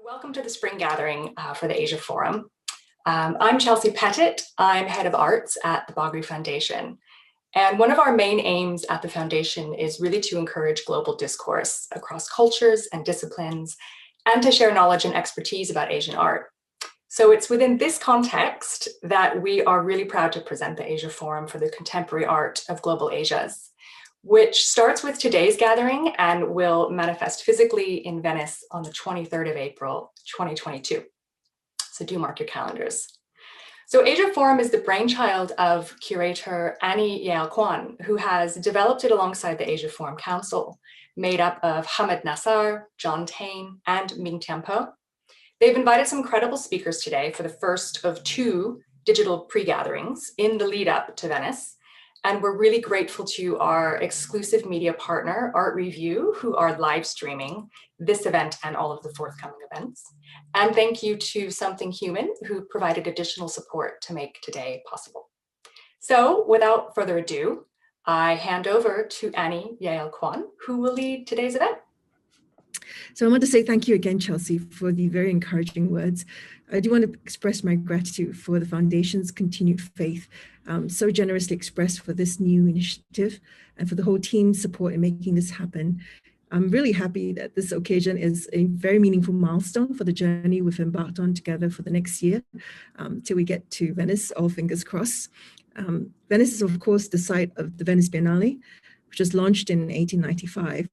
Welcome to the spring gathering for the Asia Forum. I'm Chelsea Pettit. I'm head of arts at the Bogri Foundation. And one of our main aims at the foundation is really to encourage global discourse across cultures and disciplines, and to share knowledge and expertise about Asian art. So it's within this context that we are really proud to present the Asia Forum for the Contemporary Art of Global Asias, which starts with today's gathering and will manifest physically in Venice on the 23rd of April, 2022. So do mark your calendars. So Asia Forum is the brainchild of curator Annie Yael Kwan, who has developed it alongside the Asia Forum Council, made up of Hamid Nassar, John Tain, and Ming Tianpo. They've invited some incredible speakers today for the first of two digital pre-gatherings in the lead up to Venice. And we're really grateful to our exclusive media partner, Art Review, who are live streaming this event and all of the forthcoming events. And thank you to Something Human, who provided additional support to make today possible. So without further ado, I hand over to Annie Yael Kwan, who will lead today's event. So I want to say thank you again, Chelsea, for the very encouraging words. I do want to express my gratitude for the Foundation's continued faith, so generously expressed for this new initiative, and for the whole team's support in making this happen. I'm really happy that this occasion is a very meaningful milestone for the journey we've embarked on together for the next year, till we get to Venice, all fingers crossed. Venice is, of course, the site of the Venice Biennale, which was launched in 1895.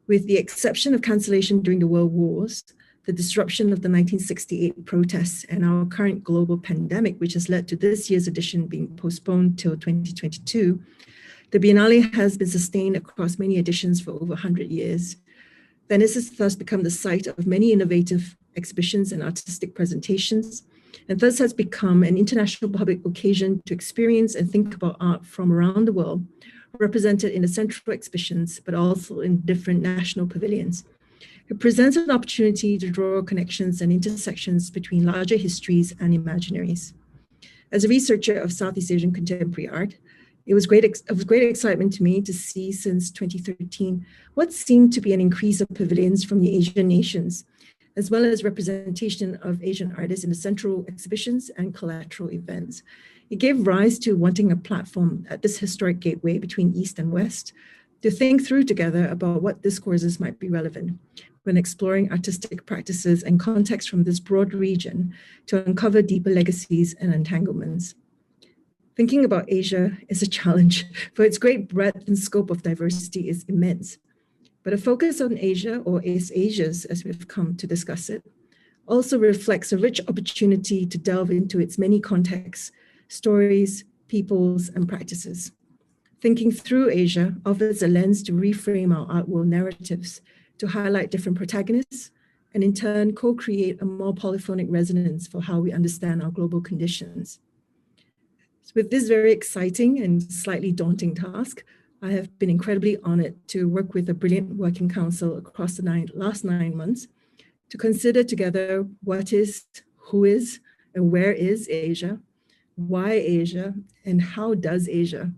With the exception of cancellation during the World Wars, the disruption of the 1968 protests, and our current global pandemic, which has led to this year's edition being postponed till 2022, the Biennale has been sustained across many editions for over 100 years. Venice has thus become the site of many innovative exhibitions and artistic presentations, and thus has become an international public occasion to experience and think about art from around the world, represented in the central exhibitions, but also in different national pavilions. It presents an opportunity to draw connections and intersections between larger histories and imaginaries. As a researcher of Southeast Asian contemporary art, it was great excitement to me to see since 2013 what seemed to be an increase of pavilions from the Asian nations, as well as representation of Asian artists in the central exhibitions and collateral events. It gave rise to wanting a platform at this historic gateway between East and West to think through together about what discourses might be relevant when exploring artistic practices and contexts from this broad region to uncover deeper legacies and entanglements. Thinking about Asia is a challenge, for its great breadth and scope of diversity is immense. But a focus on Asia, or East Asias as we've come to discuss it, also reflects a rich opportunity to delve into its many contexts, stories, peoples, and practices. Thinking through Asia offers a lens to reframe our art world narratives, to highlight different protagonists, and in turn co-create a more polyphonic resonance for how we understand our global conditions. So with this very exciting and slightly daunting task, I have been incredibly honored to work with a brilliant working council across the last 9 months to consider together what is, who is, and where is Asia, why Asia, and how does Asia?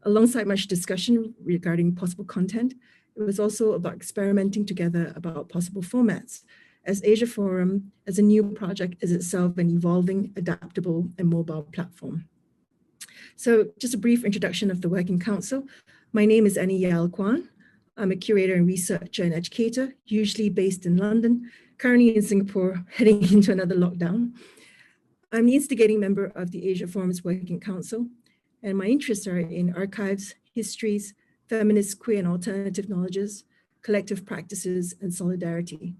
Alongside much discussion regarding possible content, it was also about experimenting together about possible formats, as Asia Forum, as a new project, is itself an evolving, adaptable, and mobile platform. So just a brief introduction of the Working Council. My name is Annie Yael Kwan. I'm a curator and researcher and educator, usually based in London, currently in Singapore, heading into another lockdown. I'm the instigating member of the Asia Forum's Working Council, and my interests are in archives, histories, feminist, queer, and alternative knowledges, collective practices, and solidarity.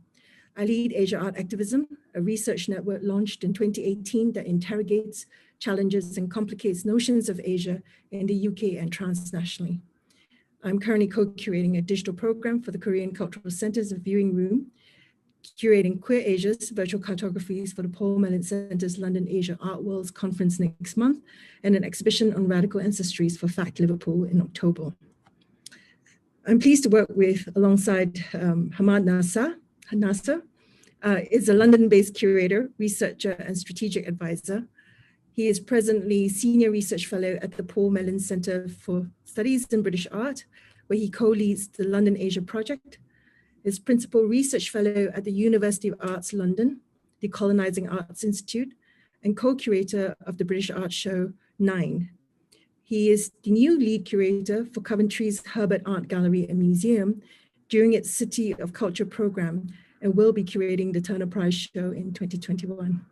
I lead Asia Art Activism, a research network launched in 2018 that interrogates, challenges, and complicates notions of Asia in the UK and transnationally. I'm currently co-curating a digital program for the Korean Cultural Center's Viewing Room, curating Queer Asia's virtual cartographies for the Paul Mellon Center's London Asia Art Worlds Conference next month, and an exhibition on radical ancestries for FACT Liverpool in October. I'm pleased to work alongside Hamid Nassar. Is a London-based curator, researcher, and strategic advisor. He is presently Senior Research Fellow at the Paul Mellon Centre for Studies in British Art, where he co-leads the London Asia Project, is Principal Research Fellow at the University of Arts London, the Decolonizing Arts Institute, and co-curator of the British art show Nyen. He is the new lead curator for Coventry's Herbert Art Gallery and Museum during its City of Culture program, and will be curating the Turner Prize show in 2021.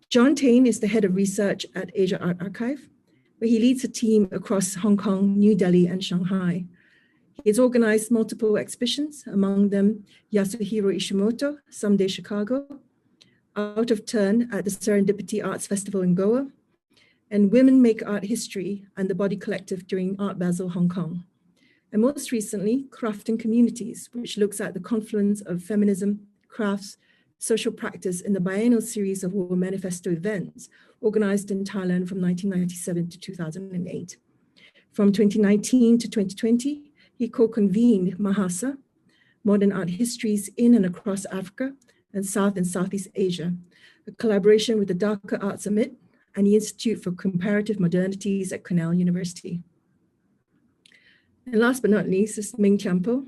John Tain is the head of research at Asia Art Archive, where he leads a team across Hong Kong, New Delhi, and Shanghai. He has organized multiple exhibitions, among them Yasuhiro Ishimoto, Someday Chicago, Out of Turn at the Serendipity Arts Festival in Goa, and Women Make Art History and the Body Collective during Art Basel, Hong Kong. And most recently, Crafting Communities, which looks at the confluence of feminism, crafts, social practice in the biennial series of War Manifesto events organized in Thailand from 1997 to 2008. From 2019 to 2020, he co-convened Mahasa, Modern Art Histories in and Across Africa and South and Southeast Asia, a collaboration with the Dhaka Art Summit and the Institute for Comparative Modernities at Cornell University. And last but not least is Ming Tiampo.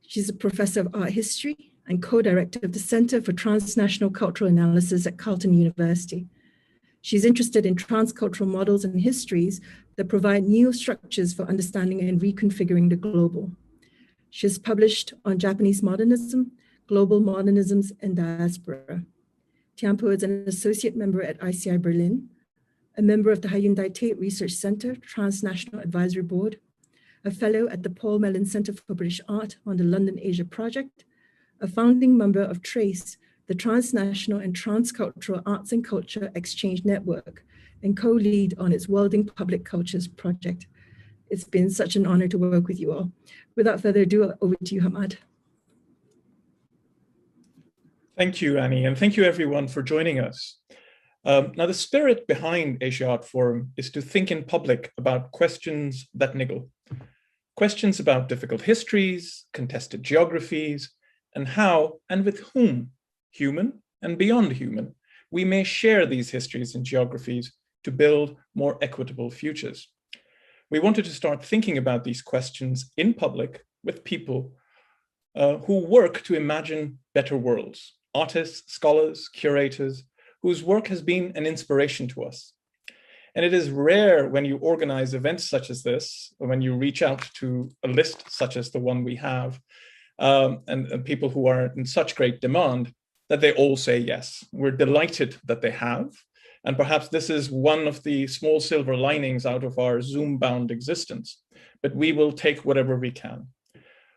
She's a professor of art history and co-director of the Center for Transnational Cultural Analysis at Carleton University. She's interested in transcultural models and histories that provide new structures for understanding and reconfiguring the global. She has published on Japanese modernism, global modernisms, and diaspora. Tiampo is an associate member at ICI Berlin, a member of the Hyundai Tate Research Center Transnational Advisory Board, a fellow at the Paul Mellon Center for British Art on the London Asia Project, a founding member of TRACE, the Transnational and Transcultural Arts and Culture Exchange Network, and co-lead on its Welding Public Cultures project. It's been such an honor to work with you all. Without further ado, over to you, Hamad. Thank you, Annie, and thank you everyone for joining us. Now, the spirit behind Asia Art Forum is to think in public about questions that niggle. Questions about difficult histories, contested geographies, and how and with whom, human and beyond human, we may share these histories and geographies to build more equitable futures. We wanted to start thinking about these questions in public with people who work to imagine better worlds, artists, scholars, curators, whose work has been an inspiration to us. And it is rare when you organize events such as this, or when you reach out to a list such as the one we have, and people who are in such great demand, that they all say yes. We're delighted that they have. And perhaps this is one of the small silver linings out of our Zoom-bound existence, but we will take whatever we can.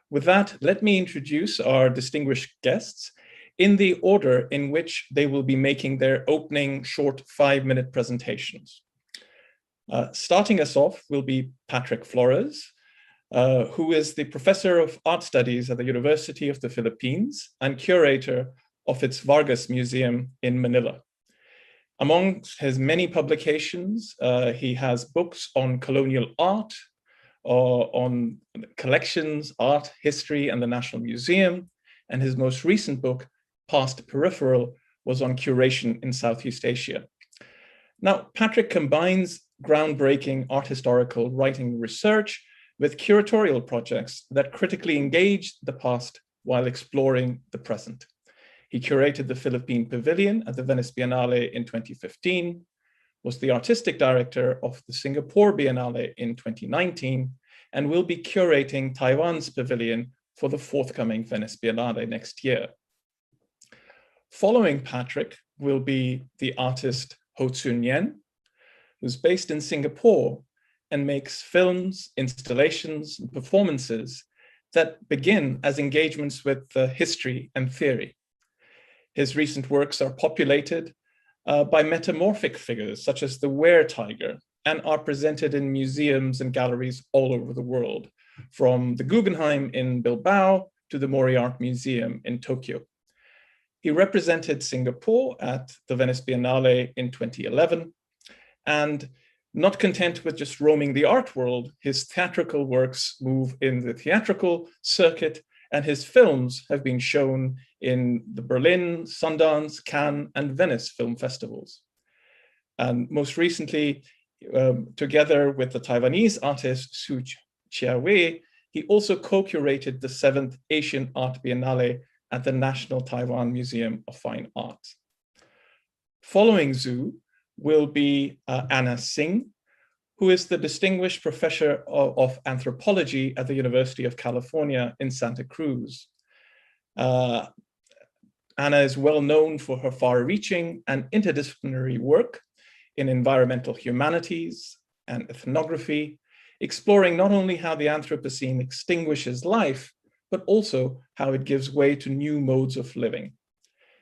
With that, let me introduce our distinguished guests in the order in which they will be making their opening short 5-minute presentations. Starting us off will be Patrick Flores, who is the Professor of Art Studies at the University of the Philippines and curator of its Vargas Museum in Manila. Among his many publications, he has books on colonial art, on collections, art, history, and the National Museum, and his most recent book, Past Peripheral, was on curation in Southeast Asia. Now, Patrick combines groundbreaking art historical writing research with curatorial projects that critically engage the past while exploring the present. He curated the Philippine Pavilion at the Venice Biennale in 2015, was the artistic director of the Singapore Biennale in 2019, and will be curating Taiwan's pavilion for the forthcoming Venice Biennale next year. Following Patrick will be the artist Nyen, who's based in Singapore and makes films, installations, and performances that begin as engagements with history and theory. His recent works are populated by metamorphic figures such as the were-tiger and are presented in museums and galleries all over the world, from the Guggenheim in Bilbao to the Mori Art Museum in Tokyo. He represented Singapore at the Venice Biennale in 2011, and not content with just roaming the art world, his theatrical works move in the theatrical circuit, and his films have been shown in the Berlin, Sundance, Cannes, and Venice film festivals. And most recently, together with the Taiwanese artist Su Chia-wei, he also co-curated the 7th Asian Art Biennale at the National Taiwan Museum of Fine Arts. Following Zhu will be Anna Tsing, who is the Distinguished Professor of Anthropology at the University of California in Santa Cruz. Anna is well known for her far-reaching and interdisciplinary work in environmental humanities and ethnography, exploring not only how the Anthropocene extinguishes life, but also how it gives way to new modes of living.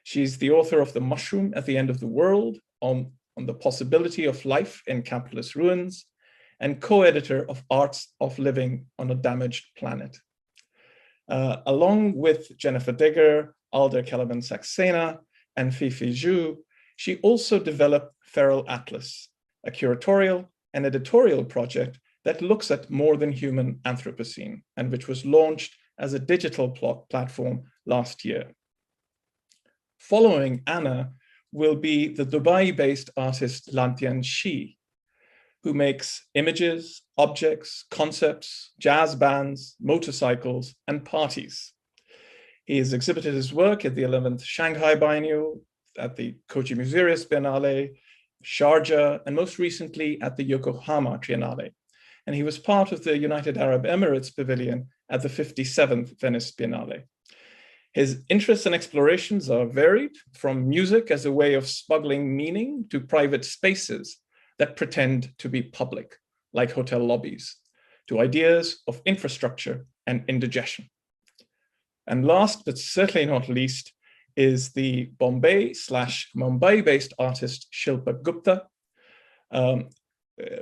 She's the author of The Mushroom at the End of the World, on the possibility of life in capitalist ruins, and co-editor of Arts of Living on a Damaged Planet. Along with Jennifer Digger, Alder Caliban-Saxena, and Fifi Zhu, she also developed Feral Atlas, a curatorial and editorial project that looks at more than human Anthropocene, and which was launched as a digital platform last year. Following Anna will be the Dubai-based artist Lantian, who makes images, objects, concepts, jazz bands, motorcycles, and parties. He has exhibited his work at the 11th Shanghai Biennial, at the Kochi Museums Biennale, Sharjah, and most recently at the Yokohama Triennale. And he was part of the United Arab Emirates Pavilion at the 57th Venice Biennale. His interests and explorations are varied, from music as a way of smuggling meaning to private spaces that pretend to be public, like hotel lobbies, to ideas of infrastructure and indigestion. And last, but certainly not least, is the Bombay/Mumbai-based artist Shilpa Gupta,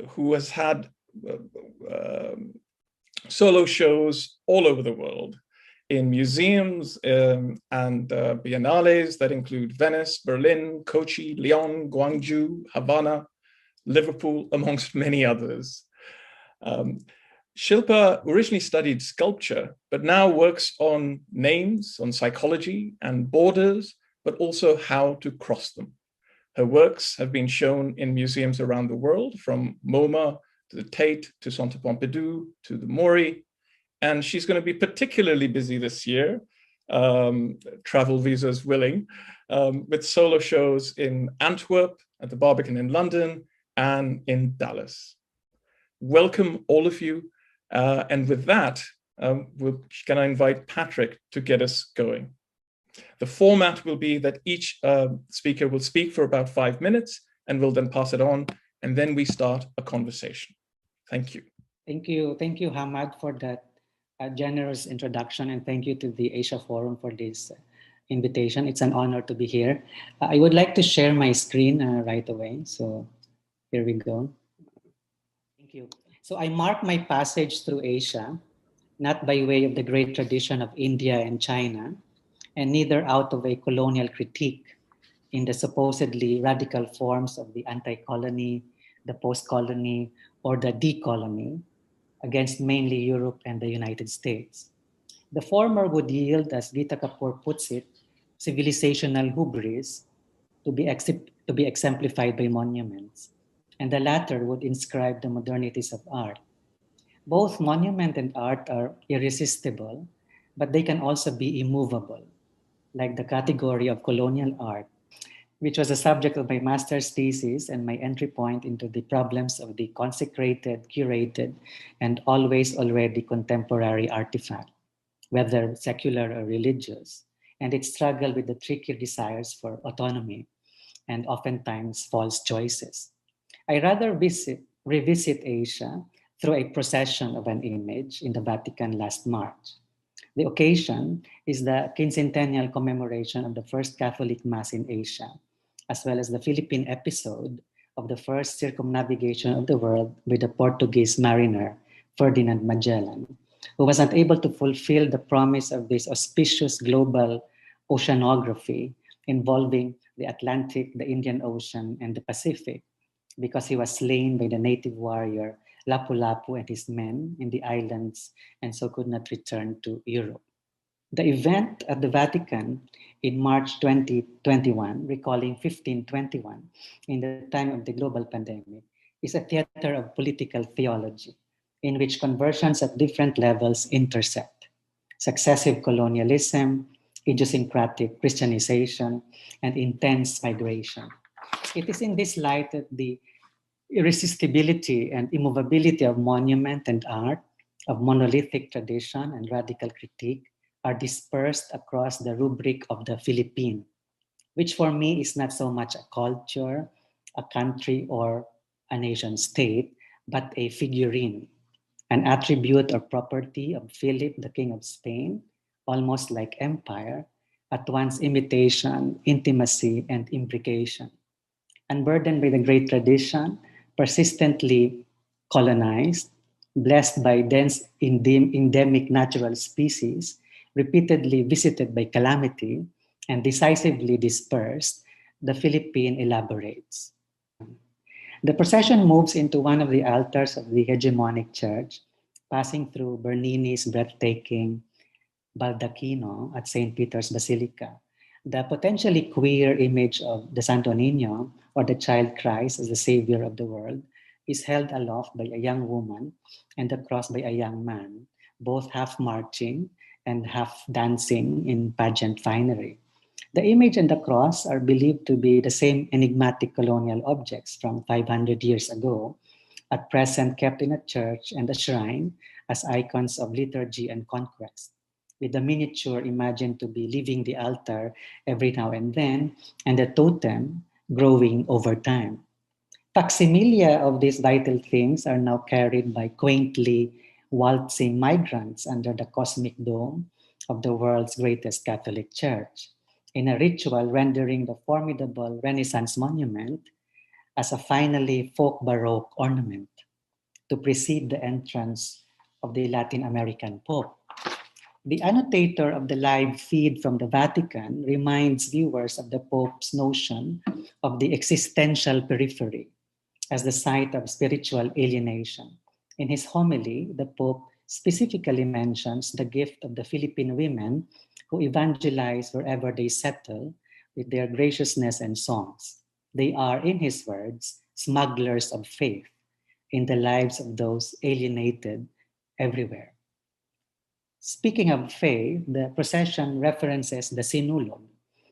who has had solo shows all over the world, in museums and biennales that include Venice, Berlin, Kochi, Lyon, Guangzhou, Havana, Liverpool, amongst many others. Shilpa originally studied sculpture, but now works on names, on psychology and borders, but also how to cross them. Her works have been shown in museums around the world, from MoMA to the Tate, to Centre Pompidou, to the Mori. And she's going to be particularly busy this year, travel visas willing, with solo shows in Antwerp, at the Barbican in London, and in Dallas. Welcome, all of you. And with that, we're going to invite Patrick to get us going. The format will be that each speaker will speak for about 5 minutes, and we'll then pass it on, and then we start a conversation. Thank you. Thank you, Hamad, for that generous introduction, and thank you to the Asia Forum for this invitation. It's an honor to be here. I would like to share my screen right away. So here we go. Thank you. So I mark my passage through Asia, not by way of the great tradition of India and China, and neither out of a colonial critique in the supposedly radical forms of the anti-colony, the post-colony, or the decolony against mainly Europe and the United States. The former would yield, as Gita Kapoor puts it, civilizational hubris to be exemplified by monuments, and the latter would inscribe the modernities of art. Both monument and art are irresistible, but they can also be immovable, like the category of colonial art, which was the subject of my master's thesis and my entry point into the problems of the consecrated, curated, and always already contemporary artifact, whether secular or religious, and its struggle with the tricky desires for autonomy and oftentimes false choices. I rather revisit Asia through a procession of an image in the Vatican last March. The occasion is the quincentennial commemoration of the first Catholic Mass in Asia, as well as the Philippine episode of the first circumnavigation of the world with the Portuguese mariner, Ferdinand Magellan, who was not able to fulfill the promise of this auspicious global oceanography involving the Atlantic, the Indian Ocean, and the Pacific, because he was slain by the native warrior Lapu-Lapu and his men in the islands and so could not return to Europe. The event at the Vatican in March 2021, recalling 1521, in the time of the global pandemic, is a theater of political theology, in which conversions at different levels intersect: successive colonialism, idiosyncratic Christianization, and intense migration. It is in this light that the irresistibility and immovability of monument and art, of monolithic tradition and radical critique, are dispersed across the rubric of the Philippine, which for me is not so much a culture, a country, or a nation state, but a figurine, an attribute or property of Philip, the King of Spain, almost like empire, at once imitation, intimacy, and imbrication. Unburdened by the great tradition, persistently colonized, blessed by dense endemic natural species, repeatedly visited by calamity, and decisively dispersed, the Philippine elaborates. The procession moves into one of the altars of the hegemonic church, passing through Bernini's breathtaking baldacchino at St. Peter's Basilica. The potentially queer image of the Santo Niño, or the child Christ as the savior of the world, is held aloft by a young woman and the cross by a young man, both half marching and half dancing in pageant finery. The image and the cross are believed to be the same enigmatic colonial objects from 500 years ago, at present kept in a church and a shrine as icons of liturgy and conquest, with the miniature imagined to be leaving the altar every now and then, and the totem growing over time. Facsimilia of these vital things are now carried by quaintly waltzing migrants under the cosmic dome of the world's greatest Catholic Church, in a ritual rendering the formidable Renaissance monument as a finally folk Baroque ornament to precede the entrance of the Latin American Pope. The annotator of the live feed from the Vatican reminds viewers of the Pope's notion of the existential periphery as the site of spiritual alienation. In his homily, the Pope specifically mentions the gift of the Philippine women who evangelize wherever they settle with their graciousness and songs. They are, in his words, smugglers of faith in the lives of those alienated everywhere. Speaking of faith, the procession references the Sinulog,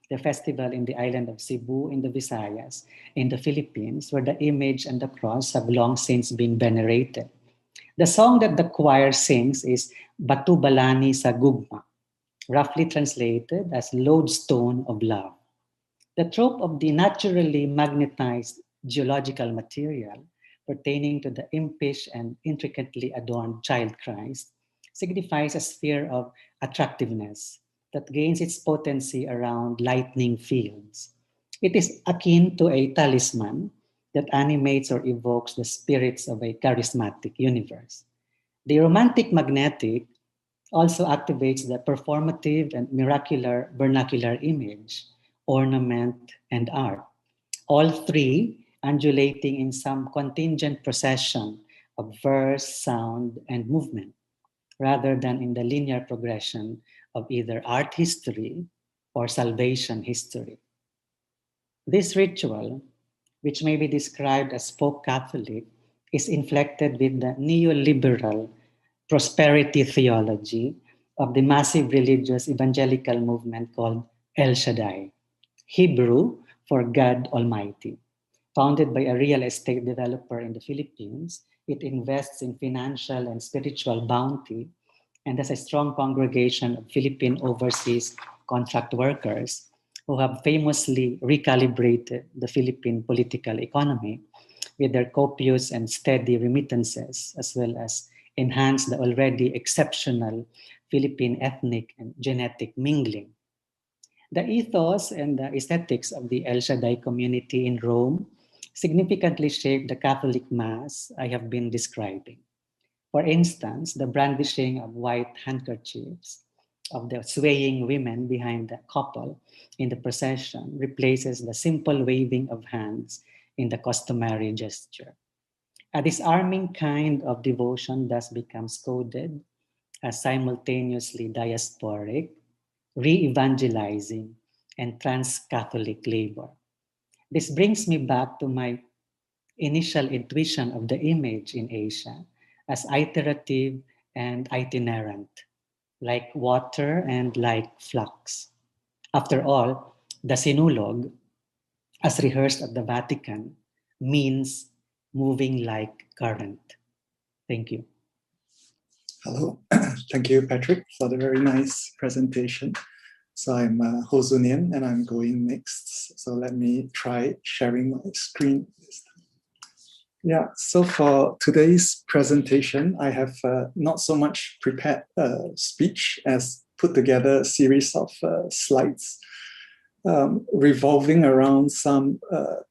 the festival in the island of Cebu in the Visayas, in the Philippines, where the image and the cross have long since been venerated. The song that the choir sings is Batu Balani sa Gugma, roughly translated as lodestone of love. The trope of the naturally magnetized geological material pertaining to the impish and intricately adorned child Christ signifies a sphere of attractiveness that gains its potency around lightning fields. It is akin to a talisman that animates or evokes the spirits of a charismatic universe. The romantic magnetic also activates the performative and miracular vernacular image, ornament, and art, all three undulating in some contingent procession of verse, sound, and movement, rather than in the linear progression of either art history or salvation history. This ritual, which may be described as folk Catholic, is inflected with the neoliberal prosperity theology of the massive religious evangelical movement called El Shaddai, Hebrew for God Almighty. Founded by a real estate developer in the Philippines, it invests in financial and spiritual bounty and has a strong congregation of Philippine overseas contract workers who have famously recalibrated the Philippine political economy with their copious and steady remittances, as well as enhance the already exceptional Philippine ethnic and genetic mingling. The ethos and the aesthetics of the El Shaddai community in Rome significantly shaped the Catholic Mass I have been describing. For instance, the brandishing of white handkerchiefs of the swaying women behind the couple in the procession replaces the simple waving of hands in the customary gesture. A disarming kind of devotion thus becomes coded as simultaneously diasporic, re-evangelizing, and trans-Catholic labor. This brings me back to my initial intuition of the image in Asia as iterative and itinerant, like water and like flux. After all, the Sinulog, as rehearsed at the Vatican, means moving like current. Thank you. Hello, thank you, Patrick, for the very nice presentation. So I'm Nyen, and I'm going next. So let me try sharing my screen this time. Yeah, so for today's presentation, I have not so much prepared speech as put together a series of slides revolving around some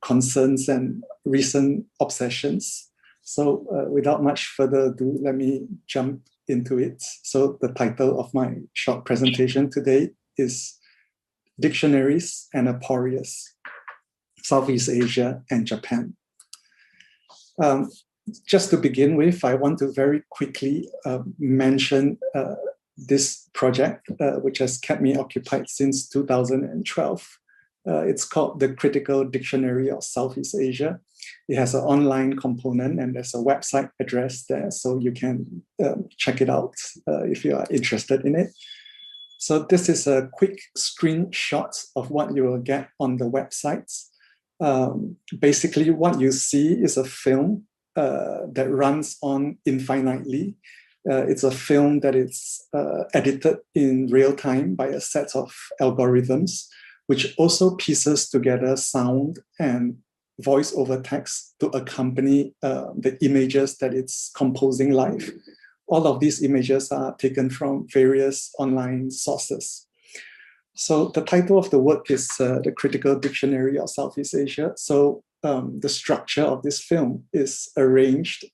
concerns and recent obsessions. So without much further ado, let me jump into it. So the title of my short presentation today is Dictionaries and Aporias, Southeast Asia and Japan. Just to begin with, I want to very quickly mention this project, which has kept me occupied since 2012. It's called the Critical Dictionary of Southeast Asia. It has an online component and there's a website address there, so you can check it out if you are interested in it. So this is a quick screenshot of what you will get on the websites. Basically, what you see is a film that runs on infinitely. It's a film that is edited in real time by a set of algorithms, which also pieces together sound and voice over text to accompany the images that it's composing live. All of these images are taken from various online sources. So the title of the work is The Critical Dictionary of Southeast Asia. So the structure of this film is arranged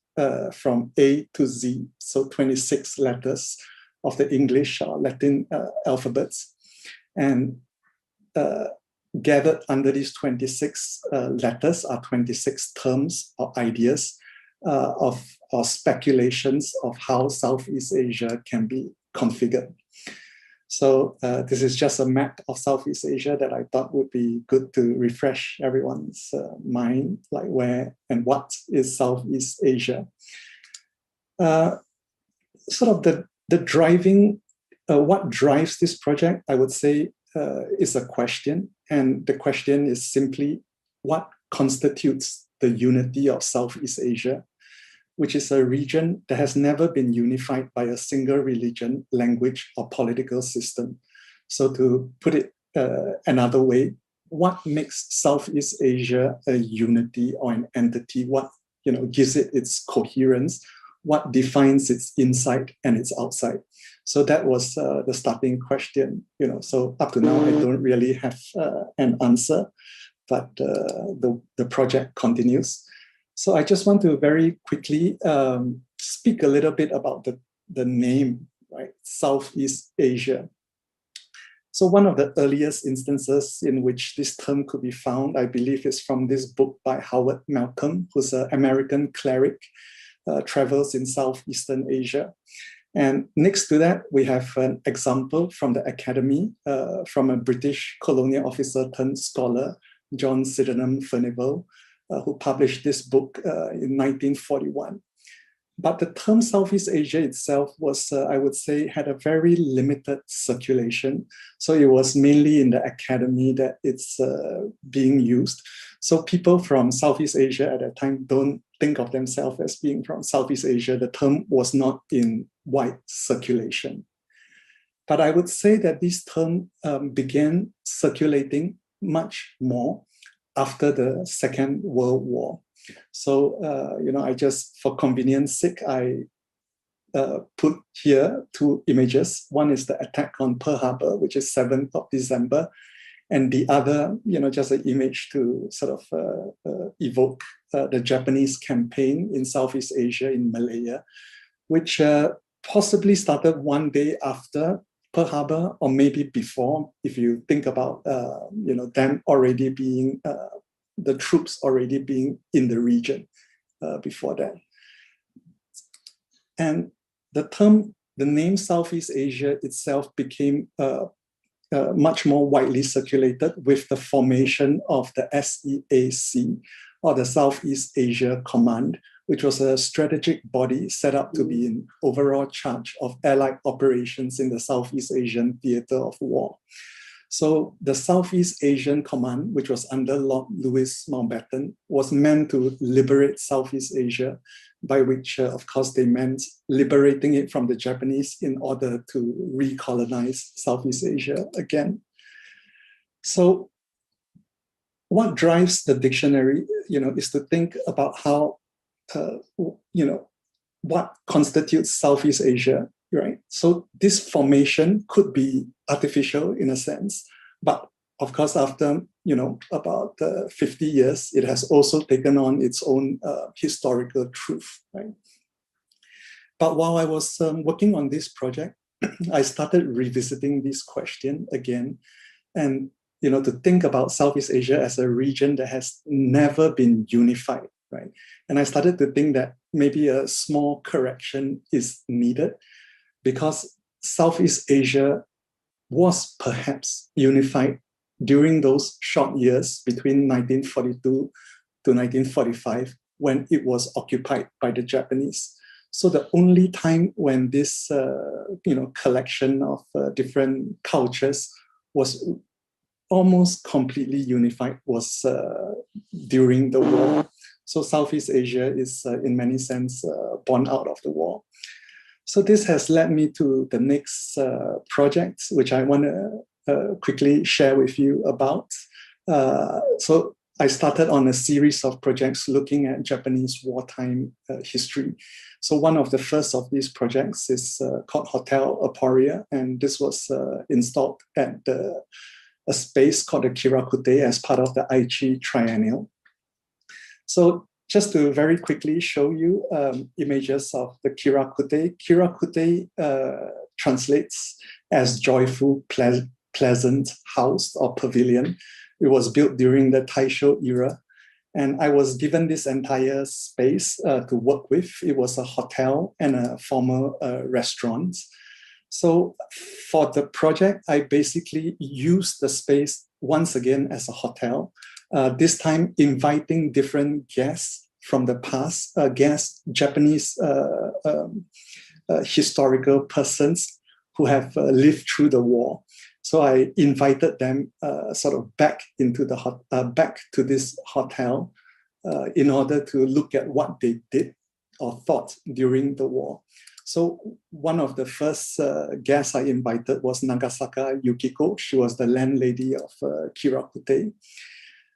from A to Z, so 26 letters of the English or Latin alphabets. And gathered under these 26 letters are 26 terms or ideas or speculations of how Southeast Asia can be configured. So this is just a map of Southeast Asia that I thought would be good to refresh everyone's mind, like where and what is Southeast Asia. Sort of the driving, what drives this project, I would say, is a question. And the question is simply, what constitutes the unity of Southeast Asia, which is a region that has never been unified by a single religion, language, or political system. So to put it another way, what makes Southeast Asia a unity or an entity? What gives it its coherence? What defines its inside and its outside? So that was the starting question. So up to now, I don't really have an answer, but the project continues. So I just want to very quickly speak a little bit about the name, right? Southeast Asia. So one of the earliest instances in which this term could be found, I believe, is from this book by Howard Malcolm, who's an American cleric, travels in Southeastern Asia. And next to that, we have an example from the academy, from a British colonial officer turned scholar, John Sydenham Furnivall, who published this book in 1941. But the term Southeast Asia itself was, I would say, had a very limited circulation. So it was mainly in the academy that it's being used. So people from Southeast Asia at that time don't think of themselves as being from Southeast Asia. The term was not in wide circulation. But I would say that this term began circulating much more after the Second World War. So, I just, for convenience sake, I put here two images. One is the attack on Pearl Harbor, which is 7th of December. And the other, just an image to sort of evoke the Japanese campaign in Southeast Asia, in Malaya, which possibly started one day after Pearl Harbor, or maybe before, if you think about, them already being, the troops already being in the region before that. And the name Southeast Asia itself became much more widely circulated with the formation of the SEAC, or the Southeast Asia Command, which was a strategic body set up to be in overall charge of Allied operations in the Southeast Asian theater of war. So the Southeast Asian Command, which was under Lord Louis Mountbatten, was meant to liberate Southeast Asia, by which, of course, they meant liberating it from the Japanese in order to recolonize Southeast Asia again. So what drives the dictionary, is to think about how, what constitutes Southeast Asia, right? So this formation could be artificial in a sense, but of course, after, about 50 years, it has also taken on its own historical truth, right? But while I was working on this project, I started revisiting this question again, and to think about Southeast Asia as a region that has never been unified, right? And I started to think that maybe a small correction is needed, because Southeast Asia was perhaps unified during those short years between 1942 to 1945, when it was occupied by the Japanese. So the only time when this collection of different cultures was almost completely unified was during the war. So Southeast Asia is in many sense born out of the war. So this has led me to the next project, which I want to quickly share with you about. So I started on a series of projects looking at Japanese wartime history. So one of the first of these projects is called Hotel Aporia, and this was installed at a space called the Kirakute as part of the Aichi Triennial. So just to very quickly show you images of the Kirakute. Kirakute translates as joyful, pleasant house or pavilion. It was built during the Taisho era. And I was given this entire space to work with. It was a hotel and a former restaurant. So for the project, I basically used the space once again as a hotel, this time inviting different guests from the past, Japanese historical persons who have lived through the war. So I invited them sort of back into back to this hotel in order to look at what they did or thought during the war. So one of the first guests I invited was Nagasaka Yukiko. She was the landlady of Kirakute.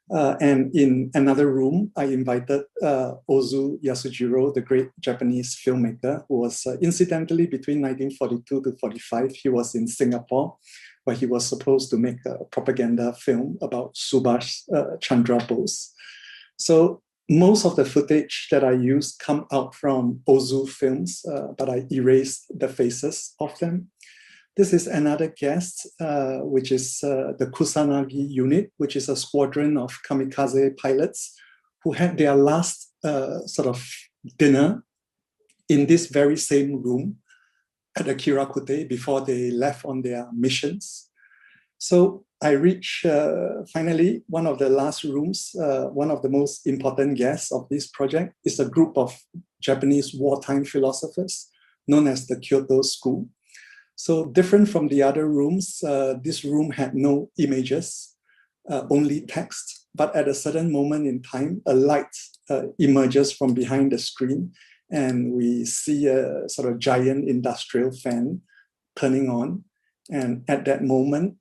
And in another room, I invited Ozu Yasujiro, the great Japanese filmmaker, who was incidentally between 1942 to 45, he was in Singapore, where he was supposed to make a propaganda film about Subhash Chandra Bose. So most of the footage that I use come out from Ozu films, but I erased the faces of them. This is another guest, which is the Kusanagi unit, which is a squadron of kamikaze pilots who had their last sort of dinner in this very same room at the Kirakute before they left on their missions. So I reached finally one of the last rooms. One of the most important guests of this project is a group of Japanese wartime philosophers known as the Kyoto School. So different from the other rooms, this room had no images, only text. But at a certain moment in time, a light emerges from behind the screen, and we see a sort of giant industrial fan turning on. And at that moment,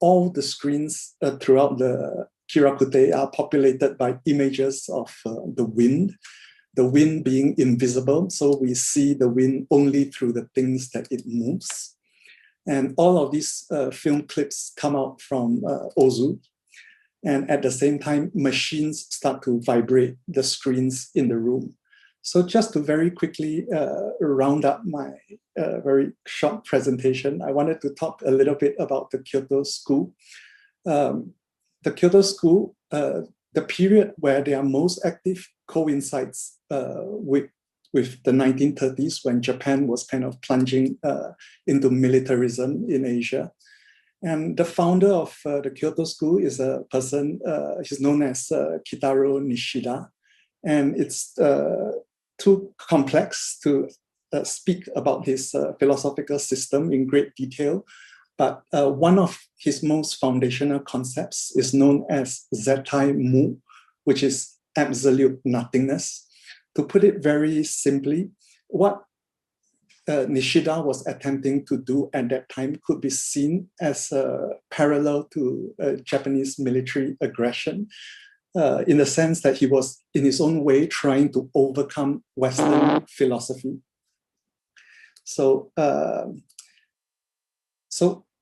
all the screens throughout the Kirakute are populated by images of the wind being invisible. So we see the wind only through the things that it moves. And all of these film clips come out from Ozu. And at the same time, machines start to vibrate the screens in the room. So just to very quickly round up my very short presentation, I wanted to talk a little bit about the Kyoto School. The Kyoto School, the period where they are most active coincides with the 1930s, when Japan was kind of plunging into militarism in Asia. And the founder of the Kyoto School is a person, he's known as Kitaro Nishida. And it's too complex to speak about his philosophical system in great detail. But one of his most foundational concepts is known as Zettai Mu, which is absolute nothingness. To put it very simply, what Nishida was attempting to do at that time could be seen as a parallel to Japanese military aggression, in the sense that he was, in his own way, trying to overcome Western philosophy. So,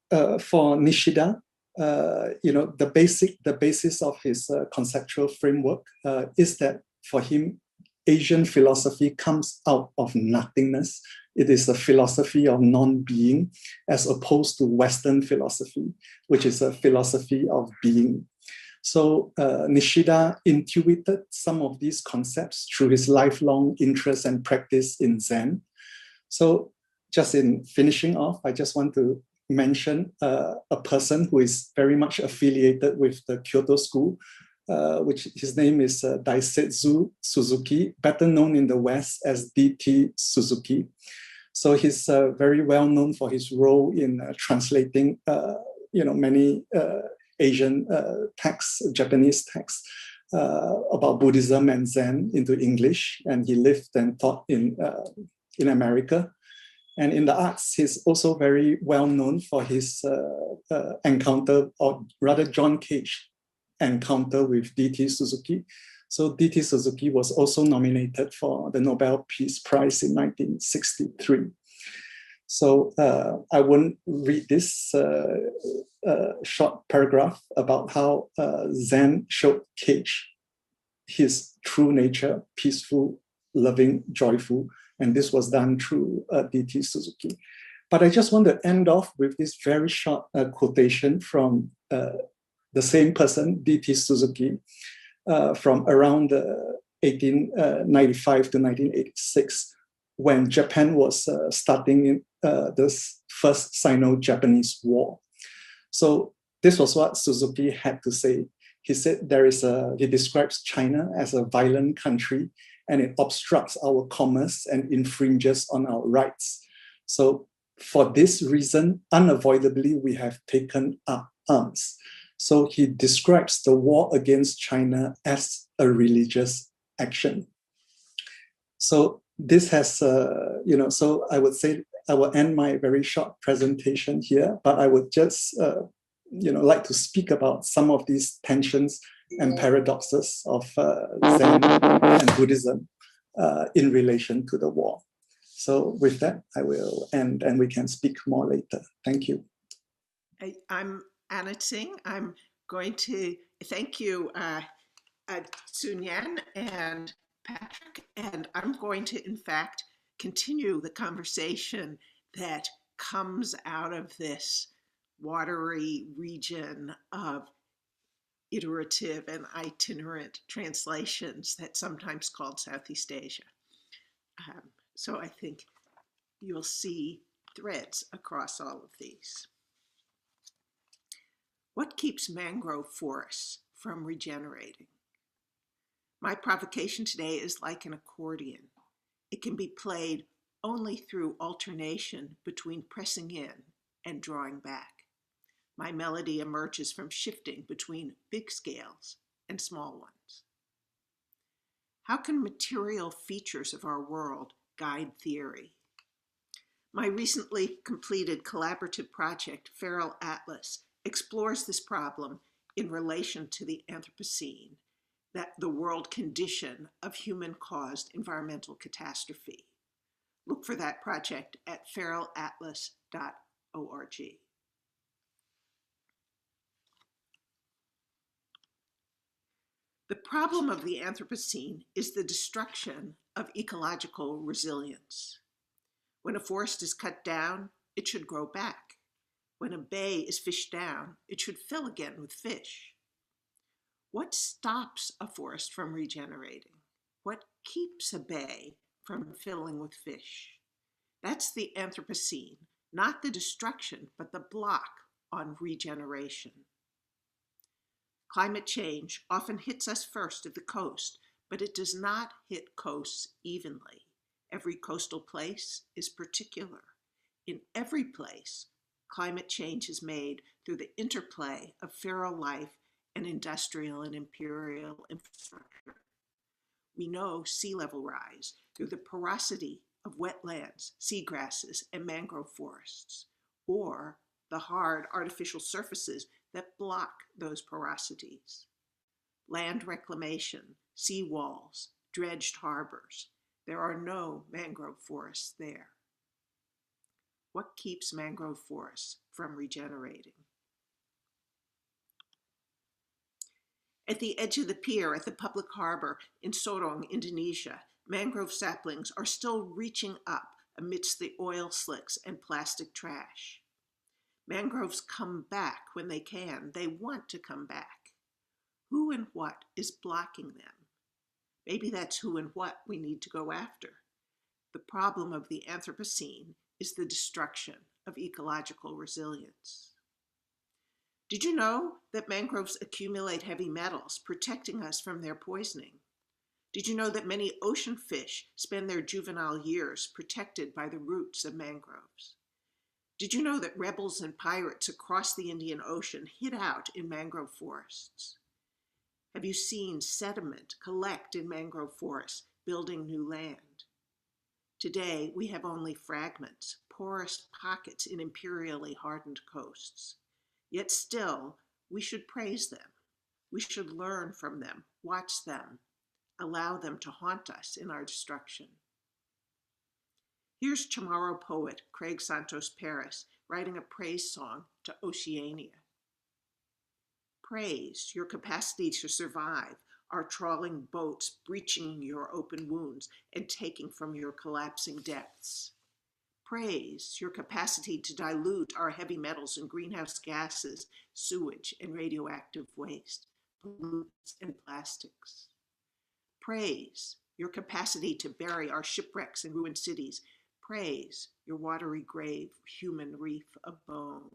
for Nishida, the basis of his conceptual framework is that for him, Asian philosophy comes out of nothingness. It is a philosophy of non-being, as opposed to Western philosophy, which is a philosophy of being. So Nishida intuited some of these concepts through his lifelong interest and practice in Zen. So just in finishing off, I just want to mention a person who is very much affiliated with the Kyoto School, which his name is Daisetsu Suzuki, better known in the West as D.T. Suzuki. So he's very well known for his role in translating, many Asian texts, Japanese texts about Buddhism and Zen into English, and he lived and taught in America. And in the arts, he's also very well known for his encounter, or rather John Cage encounter with D.T. Suzuki. So D.T. Suzuki was also nominated for the Nobel Peace Prize in 1963. So I won't read this short paragraph about how Zen showed Cage his true nature, peaceful, loving, joyful, and this was done through D.T. Suzuki. But I just want to end off with this very short quotation from the same person, D.T. Suzuki, from around 1895 to 1986, when Japan was starting in this first Sino-Japanese war. So this was what Suzuki had to say. He said he describes China as a violent country, and it obstructs our commerce and infringes on our rights. So for this reason, unavoidably, we have taken up arms. So he describes the war against China as a religious action. So this has, so I would say I will end my very short presentation here, but I would just, like to speak about some of these tensions and paradoxes of Zen and Buddhism in relation to the war. So with that, I will end and we can speak more later. Thank you. I'm Anna Tsing. I'm going to thank you, Nyen and Patrick, and I'm going to, in fact, continue the conversation that comes out of this watery region of iterative and itinerant translations that's sometimes called Southeast Asia. So I think you'll see threads across all of these. What keeps mangrove forests from regenerating? My provocation today is like an accordion. It can be played only through alternation between pressing in and drawing back. My melody emerges from shifting between big scales and small ones. How can material features of our world guide theory? My recently completed collaborative project, Feral Atlas, explores this problem in relation to the Anthropocene, that the world condition of human-caused environmental catastrophe. Look for that project at feralatlas.org. The problem of the Anthropocene is the destruction of ecological resilience. When a forest is cut down, it should grow back. When a bay is fished down, it should fill again with fish. What stops a forest from regenerating? What keeps a bay from filling with fish? That's the Anthropocene, not the destruction, but the block on regeneration. Climate change often hits us first at the coast, but it does not hit coasts evenly. Every coastal place is particular. In every place, climate change is made through the interplay of feral life and industrial and imperial infrastructure. We know sea level rise through the porosity of wetlands, seagrasses, and mangrove forests, or the hard artificial surfaces that block those porosities. Land reclamation, sea walls, dredged harbors. There are no mangrove forests there. What keeps mangrove forests from regenerating? At the edge of the pier at the public harbor in Sorong, Indonesia, mangrove saplings are still reaching up amidst the oil slicks and plastic trash. Mangroves come back when they can. They want to come back. Who and what is blocking them? Maybe that's who and what we need to go after. The problem of the Anthropocene is the destruction of ecological resilience. Did you know that mangroves accumulate heavy metals, protecting us from their poisoning? Did you know that many ocean fish spend their juvenile years protected by the roots of mangroves? Did you know that rebels and pirates across the Indian Ocean hid out in mangrove forests? Have you seen sediment collect in mangrove forests, building new land? Today, we have only fragments, porous pockets in imperially hardened coasts. Yet still, we should praise them. We should learn from them, watch them, allow them to haunt us in our destruction. Here's Chamorro poet Craig Santos Paris writing a praise song to Oceania. Praise your capacity to survive our trawling boats breaching your open wounds and taking from your collapsing depths. Praise your capacity to dilute our heavy metals and greenhouse gases, sewage and radioactive waste, pollutants and plastics. Praise your capacity to bury our shipwrecks and ruined cities. Praise your watery grave, human reef of bones.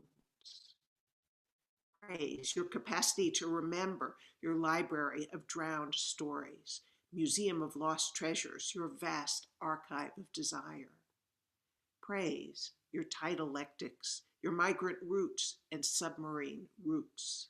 Praise your capacity to remember your library of drowned stories, museum of lost treasures, your vast archive of desire. Praise your tidal lectics, your migrant roots and submarine roots.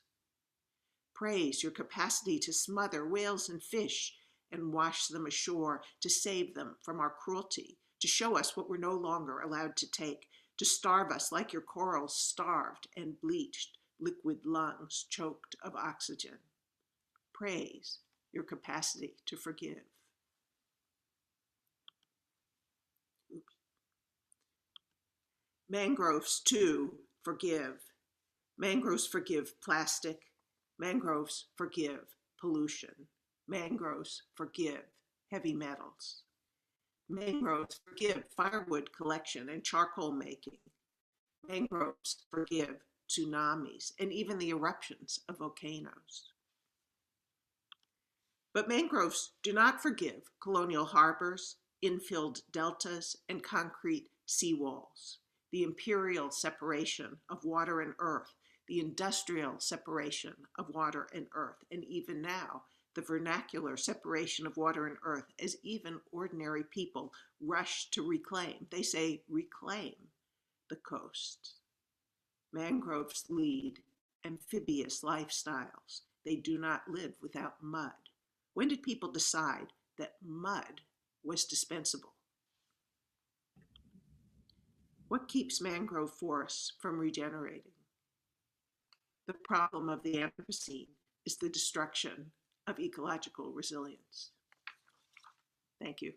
Praise your capacity to smother whales and fish and wash them ashore, to save them from our cruelty, to show us what we're no longer allowed to take, to starve us like your corals starved and bleached, liquid lungs choked of oxygen. Praise your capacity to forgive. Mangroves, too, forgive. Mangroves forgive plastic. Mangroves forgive pollution. Mangroves forgive heavy metals. Mangroves forgive firewood collection and charcoal making. Mangroves forgive tsunamis and even the eruptions of volcanoes. But mangroves do not forgive colonial harbors, infilled deltas, and concrete seawalls, the imperial separation of water and earth, the industrial separation of water and earth, and even now, the vernacular separation of water and earth as even ordinary people rush to reclaim. They say reclaim the coast. Mangroves lead amphibious lifestyles. They do not live without mud. When did people decide that mud was dispensable? What keeps mangrove forests from regenerating? The problem of the Anthropocene is the destruction of ecological resilience. Thank you.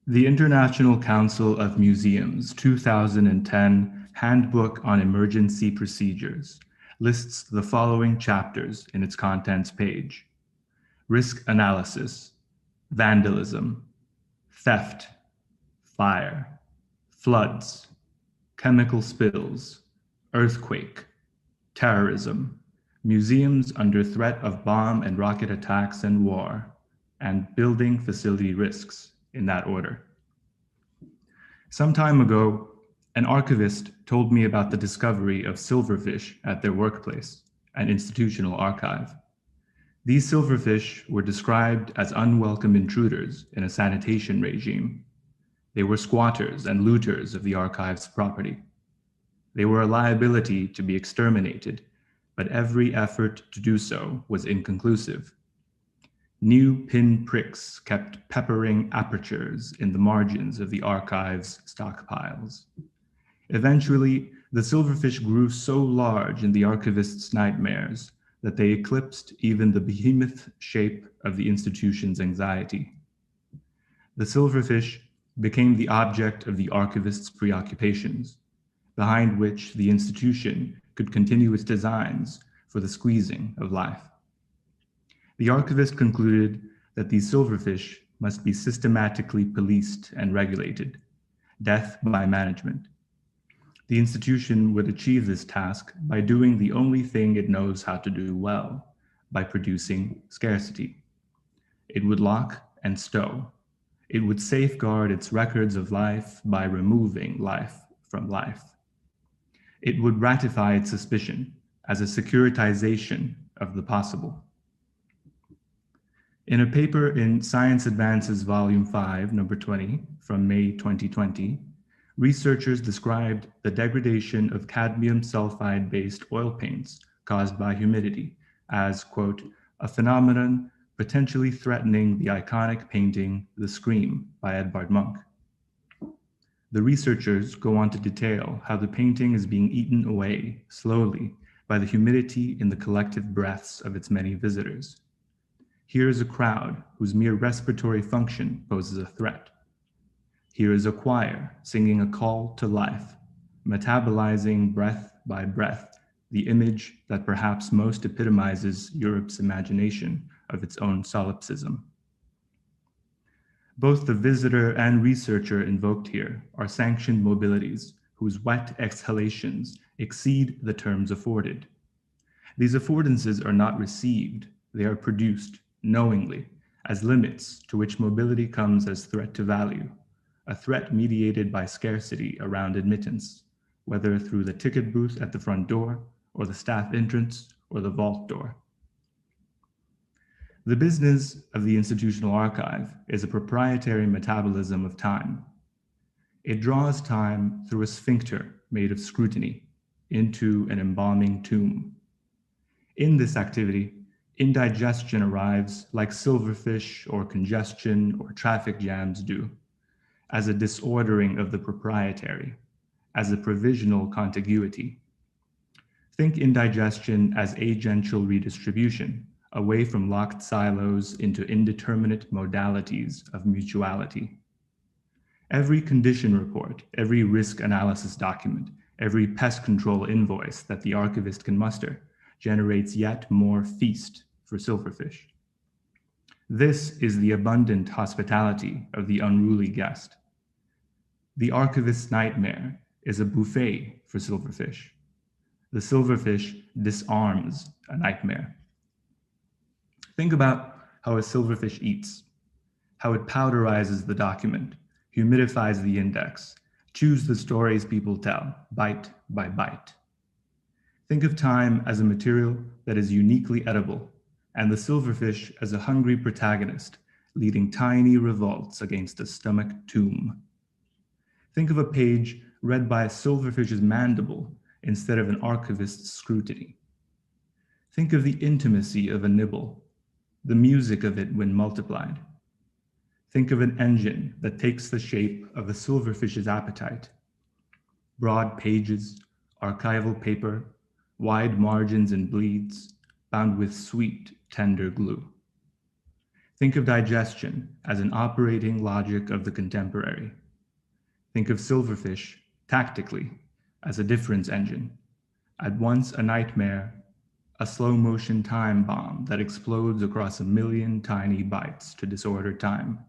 The International Council of Museums 2010 Handbook on Emergency Procedures lists the following chapters in its contents page: risk analysis, vandalism, theft, fire, floods, chemical spills, earthquake, terrorism, museums under threat of bomb and rocket attacks and war, and building facility risks, in that order. Some time ago, An archivist told me about the discovery of silverfish at their workplace, an institutional archive. These silverfish were described as unwelcome intruders in a sanitation regime. They were squatters and looters of the archive's property. They were a liability to be exterminated, but every effort to do so was inconclusive. New pin pricks kept peppering apertures in the margins of the archive's stockpiles. Eventually, the silverfish grew so large in the archivist's nightmares that they eclipsed even the behemoth shape of the institution's anxiety. The silverfish became the object of the archivist's preoccupations, behind which the institution could continue its designs for the squeezing of life. The archivist concluded that these silverfish must be systematically policed and regulated, death by management. The institution would achieve this task by doing the only thing it knows how to do well, by producing scarcity. It would lock and stow. It would safeguard its records of life by removing life from life. It would ratify its suspicion as a securitization of the possible. In a paper in Science Advances Volume 5, number 20, from May 2020, researchers described the degradation of cadmium sulfide-based oil paints caused by humidity as, quote, a phenomenon potentially threatening the iconic painting The Scream by Edvard Munch. The researchers go on to detail how the painting is being eaten away slowly by the humidity in the collective breaths of its many visitors. Here is a crowd whose mere respiratory function poses a threat. Here is a choir singing a call to life, metabolizing breath by breath the image that perhaps most epitomizes Europe's imagination of its own solipsism. Both the visitor and researcher invoked here are sanctioned mobilities whose wet exhalations exceed the terms afforded. These affordances are not received, they are produced knowingly as limits to which mobility comes as threat to value, a threat mediated by scarcity around admittance, whether through the ticket booth at the front door or the staff entrance or the vault door. The business of the institutional archive is a proprietary metabolism of time. It draws time through a sphincter made of scrutiny into an embalming tomb. In this activity, indigestion arrives like silverfish or congestion or traffic jams do, as a disordering of the proprietary, as a provisional contiguity. Think indigestion as agential redistribution, away from locked silos into indeterminate modalities of mutuality. Every condition report, every risk analysis document, every pest control invoice that the archivist can muster generates yet more feast for silverfish. This is the abundant hospitality of the unruly guest. The archivist's nightmare is a buffet for silverfish. The silverfish disarms a nightmare. Think about how a silverfish eats, how it powderizes the document, humidifies the index, chews the stories people tell, bite by bite. Think of time as a material that is uniquely edible, and the silverfish as a hungry protagonist leading tiny revolts against a stomach tomb. Think of a page read by a silverfish's mandible instead of an archivist's scrutiny. Think of the intimacy of a nibble, the music of it when multiplied. Think of an engine that takes the shape of a silverfish's appetite. Broad pages, archival paper, wide margins and bleeds, bound with sweet, tender glue. Think of digestion as an operating logic of the contemporary. Think of silverfish, tactically, as a difference engine, at once a nightmare, a slow-motion time bomb that explodes across 1 million tiny bites to disorder time,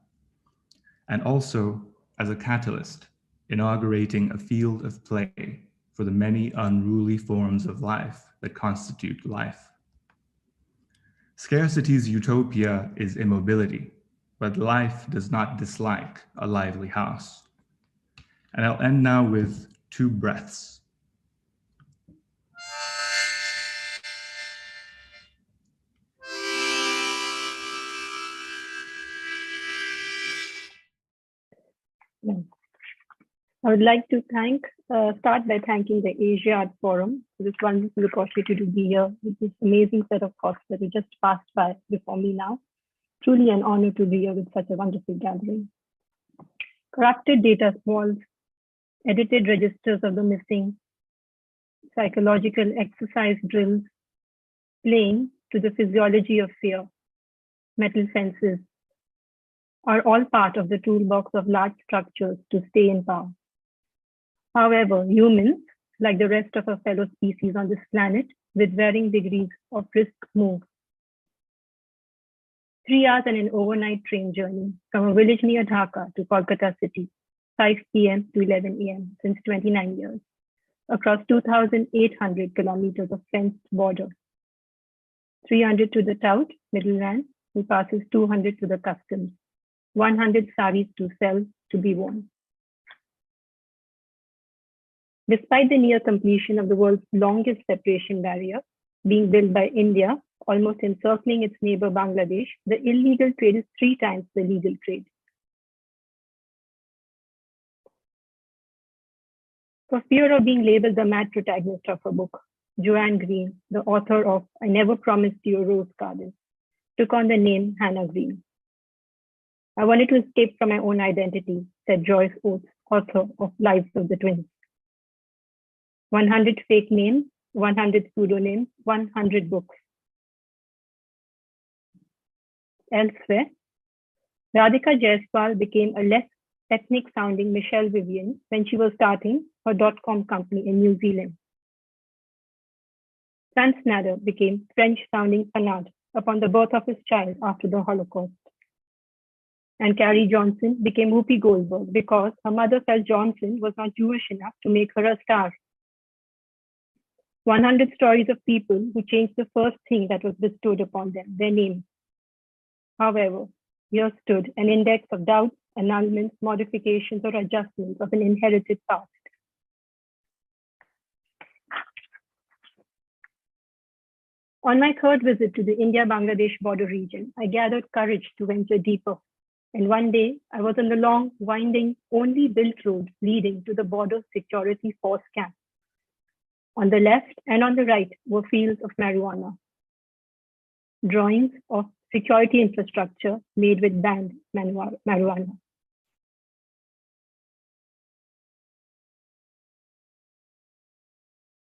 and also as a catalyst, inaugurating a field of play for the many unruly forms of life that constitute life. Scarcity's utopia is immobility, but life does not dislike a lively house. And I'll end now with 2 breaths. I would like to start by thanking the Asia Art Forum for this wonderful opportunity to be here with this amazing set of talks that we just passed by before me now. Truly an honor to be here with such a wonderful gathering. Corrupted data walls, edited registers of the missing, psychological exercise drills, playing to the physiology of fear, metal fences, are all part of the toolbox of large structures to stay in power. However, humans, like the rest of our fellow species on this planet, with varying degrees of risk, move. 3 hours and an overnight train journey from a village near Dhaka to Kolkata city, 5 p.m. to 11 a.m. since 29 years, across 2,800 kilometers of fenced border. 300 to the tout, middleman, who passes 200 to the customs, 100 saris to sell, to be worn. Despite the near completion of the world's longest separation barrier, being built by India, almost encircling its neighbor Bangladesh, the illegal trade is 3 times the legal trade. For fear of being labeled the mad protagonist of her book, Joanne Green, the author of I Never Promised You a Rose Garden, took on the name Hannah Green. I wanted to escape from my own identity, said Joyce Oates, author of Lives of the Twins. 100 fake names, 100 pseudonyms, 100 books. Elsewhere, Radhika Jaiswal became a less ethnic-sounding Michelle Vivian when she was starting her .com company in New Zealand. Franz Nader became French-sounding Fanad upon the birth of his child after the Holocaust. And Carrie Johnson became Whoopi Goldberg because her mother felt Johnson was not Jewish enough to make her a star. 100 stories of people who changed the first thing that was bestowed upon them, their names. However, here stood an index of doubts, annulments, modifications, or adjustments of an inherited past. On my 3rd visit to the India-Bangladesh border region, I gathered courage to venture deeper. And one day, I was on the long, winding, only built road leading to the border security force camp. On the left and on the right were fields of marijuana. Drawings of security infrastructure made with banned marijuana.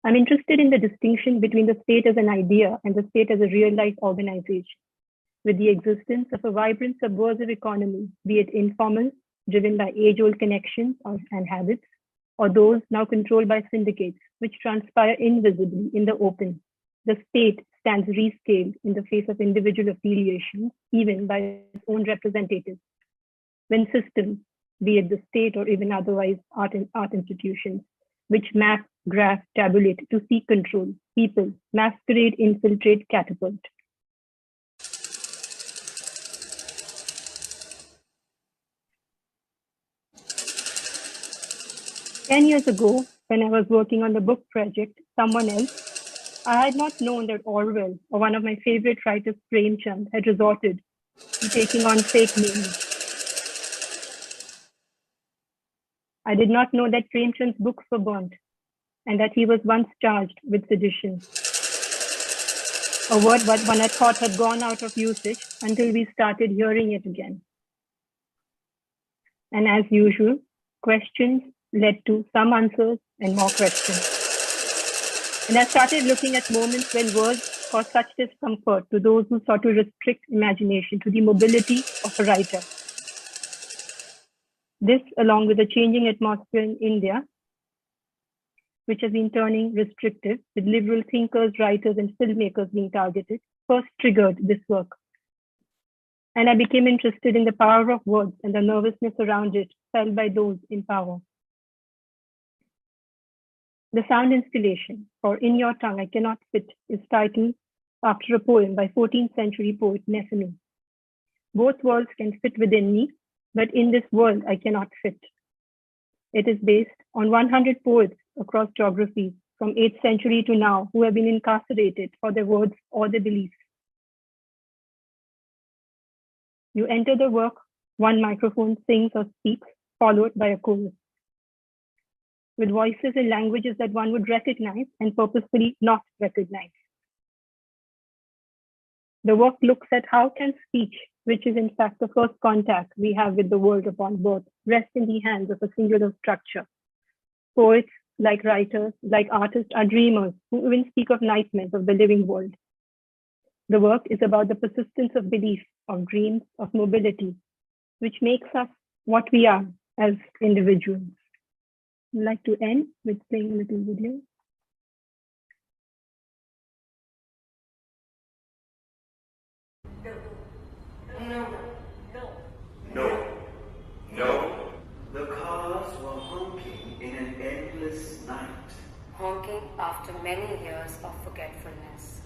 I'm interested in the distinction between the state as an idea and the state as a real-life organization, with the existence of a vibrant subversive economy, be it informal, driven by age-old connections and habits, or those now controlled by syndicates, which transpire invisibly in the open. The state stands rescaled in the face of individual affiliations, even by its own representatives. When systems, be it the state or even otherwise art institutions, which map, graph, tabulate to seek control, people masquerade, infiltrate, catapult. Ten years ago, when I was working on the book project, Someone Else, I had not known that Orwell, or one of my favorite writers, Premchand, had resorted to taking on fake names. I did not know that Premchand's books were burnt, and that he was once charged with sedition. A word that one had thought had gone out of usage until we started hearing it again. And as usual, questions led to some answers and more questions. And I started looking at moments when words caused such discomfort to those who sought to restrict imagination to the mobility of a writer. This, along with the changing atmosphere in India, which has been turning restrictive, with liberal thinkers, writers, and filmmakers being targeted, first triggered this work. And I became interested in the power of words and the nervousness around it felt by those in power. The sound installation for In Your Tongue I Cannot Fit is titled after a poem by 14th century poet Nesemi. Both worlds can fit within me, but in this world I cannot fit. It is based on 100 poets across geographies from 8th century to now who have been incarcerated for their words or their beliefs. You enter the work, one microphone sings or speaks, followed by a chorus, with voices in languages that one would recognize and purposefully not recognize. The work looks at how can speech, which is in fact the first contact we have with the world upon birth, rest in the hands of a singular structure. Poets, like writers, like artists, are dreamers who even speak of nightmares of the living world. The work is about the persistence of belief, of dreams, of mobility, which makes us what we are as individuals. I'd like to end with playing a little video. No. The cars were honking in an endless night. Honking after many years of forgetfulness.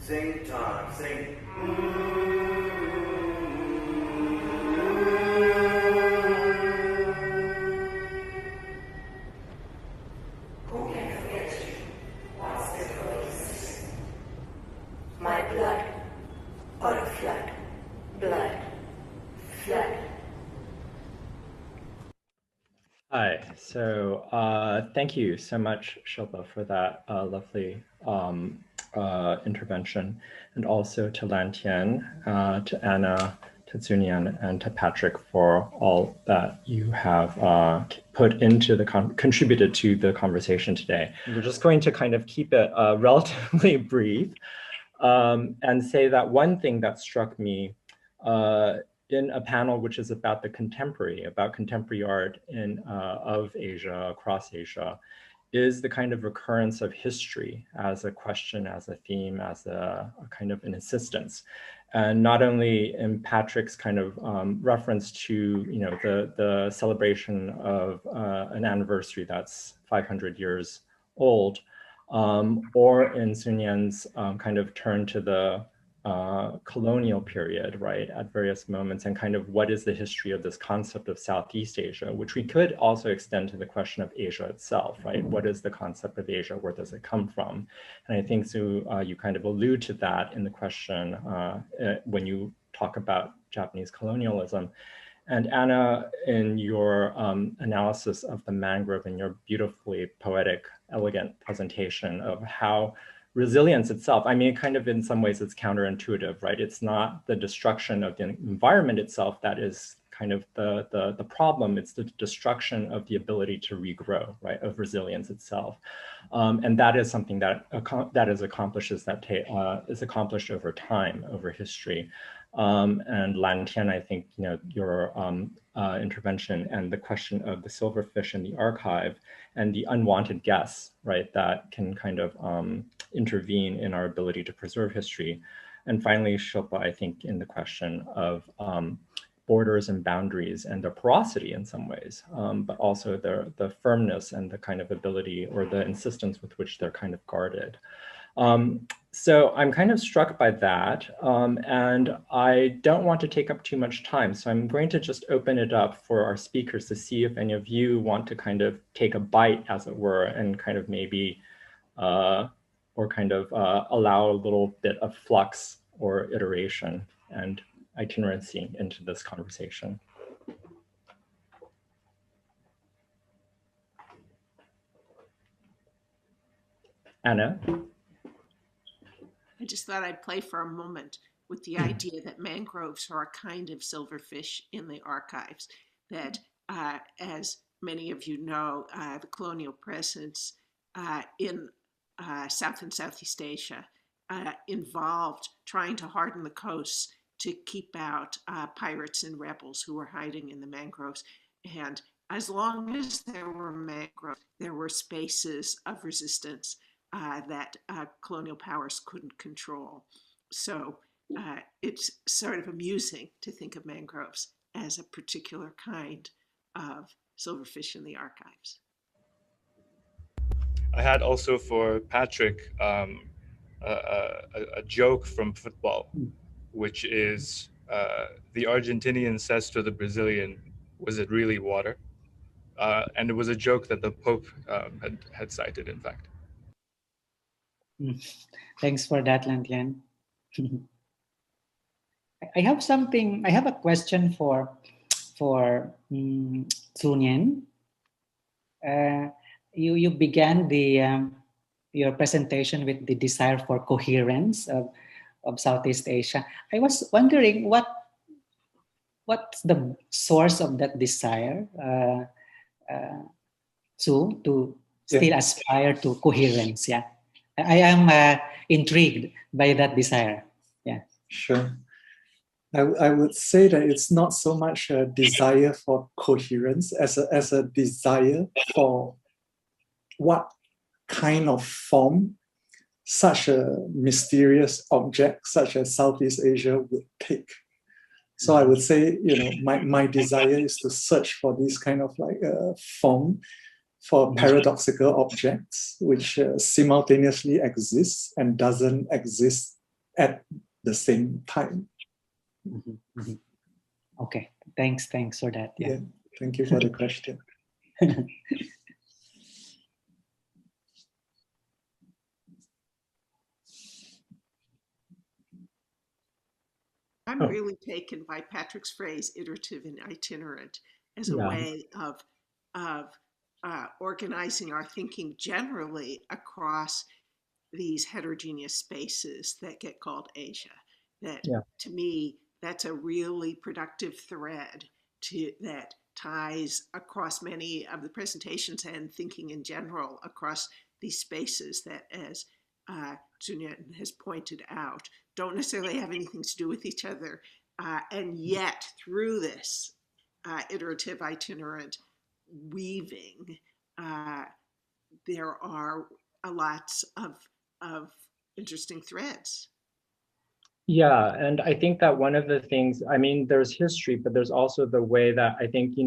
Sing time, sing. Who can forget you? What's the voice? My blood, or a flood, blood, flood. Hi, so thank you so much, Shilpa, for that lovely intervention, and also to Lantian, to Anna, to Nyen, and to Patrick for all that you have put into the contributed to the conversation today. We're just going to kind of keep it relatively brief and say that one thing that struck me in a panel which is about contemporary art of Asia, across Asia, is the kind of recurrence of history as a question, as a theme, as a kind of an insistence. And not only in Patrick's kind of reference to, the celebration of an anniversary that's 500 years old, or in Sun Yan's kind of turn to the colonial period, right, at various moments, and kind of what is the history of this concept of Southeast Asia, which we could also extend to the question of Asia itself, right? What is the concept of Asia? Where does it come from? And I think, Sue, you kind of allude to that in the question when you talk about Japanese colonialism. And Anna, in your analysis of the mangrove, in your beautifully poetic, elegant presentation of how resilience itself, I mean, kind of in some ways it's counterintuitive, right? It's not the destruction of the environment itself that is kind of the problem, it's the destruction of the ability to regrow, right, of resilience itself. And that is something that is accomplished over time, over history. And Lantian, I think, your intervention and the question of the silverfish in the archive and the unwanted guests, right, that can kind of intervene in our ability to preserve history. And finally, Shilpa, I think, in the question of borders and boundaries and their porosity in some ways, but also the firmness and the kind of ability or the insistence with which they're kind of guarded. So I'm kind of struck by that, and I don't want to take up too much time. So I'm going to just open it up for our speakers to see if any of you want to kind of take a bite, as it were, and kind of maybe, or kind of allow a little bit of flux or iteration and itinerancy into this conversation. Anna? I just thought I'd play for a moment with the idea that mangroves are a kind of silverfish in the archives, that as many of you know, the colonial presence in South and Southeast Asia involved trying to harden the coasts to keep out pirates and rebels who were hiding in the mangroves. And as long as there were mangroves, there were spaces of resistance that colonial powers couldn't control. So it's sort of amusing to think of mangroves as a particular kind of silverfish in the archives. I had also for Patrick a joke from football, which is the Argentinian says to the Brazilian, "Was it really water?" And it was a joke that the Pope had cited, in fact. Thanks for that, Lantian. I have a question for Nyen. You began your presentation with the desire for coherence of Southeast Asia. I was wondering what's the source of that desire to still aspire to coherence. Yeah, I am intrigued by that desire. Yeah, sure. I would say that it's not so much a desire for coherence as a desire for what kind of form such a mysterious object such as Southeast Asia would take. So I would say, my desire is to search for this kind of like form for paradoxical objects which simultaneously exists and doesn't exist at the same time. Okay, thanks for that. Yeah, thank you for the question. I'm really taken by Patrick's phrase, iterative and itinerant, as a way of organizing our thinking generally across these heterogeneous spaces that get called Asia. That to me, that's a really productive thread that ties across many of the presentations and thinking in general across these spaces that, as Nyen has pointed out, don't necessarily have anything to do with each other. And yet through this iterative itinerant weaving, there are lots of interesting threads. Yeah, and I think that one of the things, I mean, there's history, but there's also the way that I think,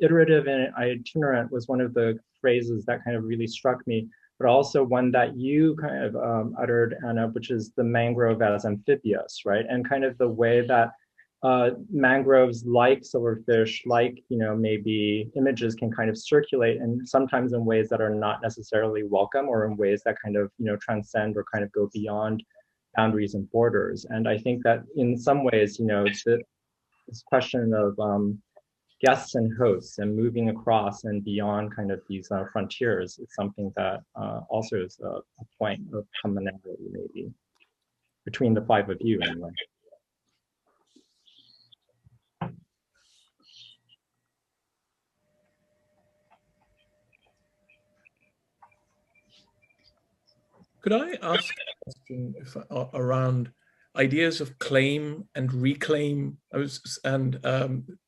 iterative and itinerant was one of the phrases that kind of really struck me, but also one that you kind of uttered, Anna, which is the mangrove as amphibious, right? And kind of the way that mangroves, like silverfish, like, maybe images can kind of circulate, and sometimes in ways that are not necessarily welcome, or in ways that kind of, transcend or kind of go beyond boundaries and borders. And I think that in some ways, this question of guests and hosts and moving across and beyond kind of these frontiers is something that also is a point of commonality maybe between the five of you anyway. Could I ask a question around ideas of claim and reclaim, and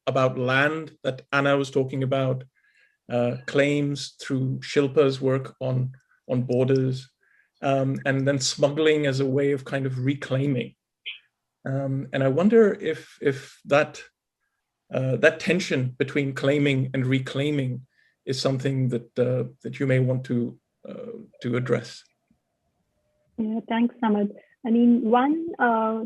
about land that Anna was talking about, claims through Shilpa's work on borders, and then smuggling as a way of kind of reclaiming. And I wonder if that tension between claiming and reclaiming is something that you may want to address. Yeah, thanks, Samad. I mean, one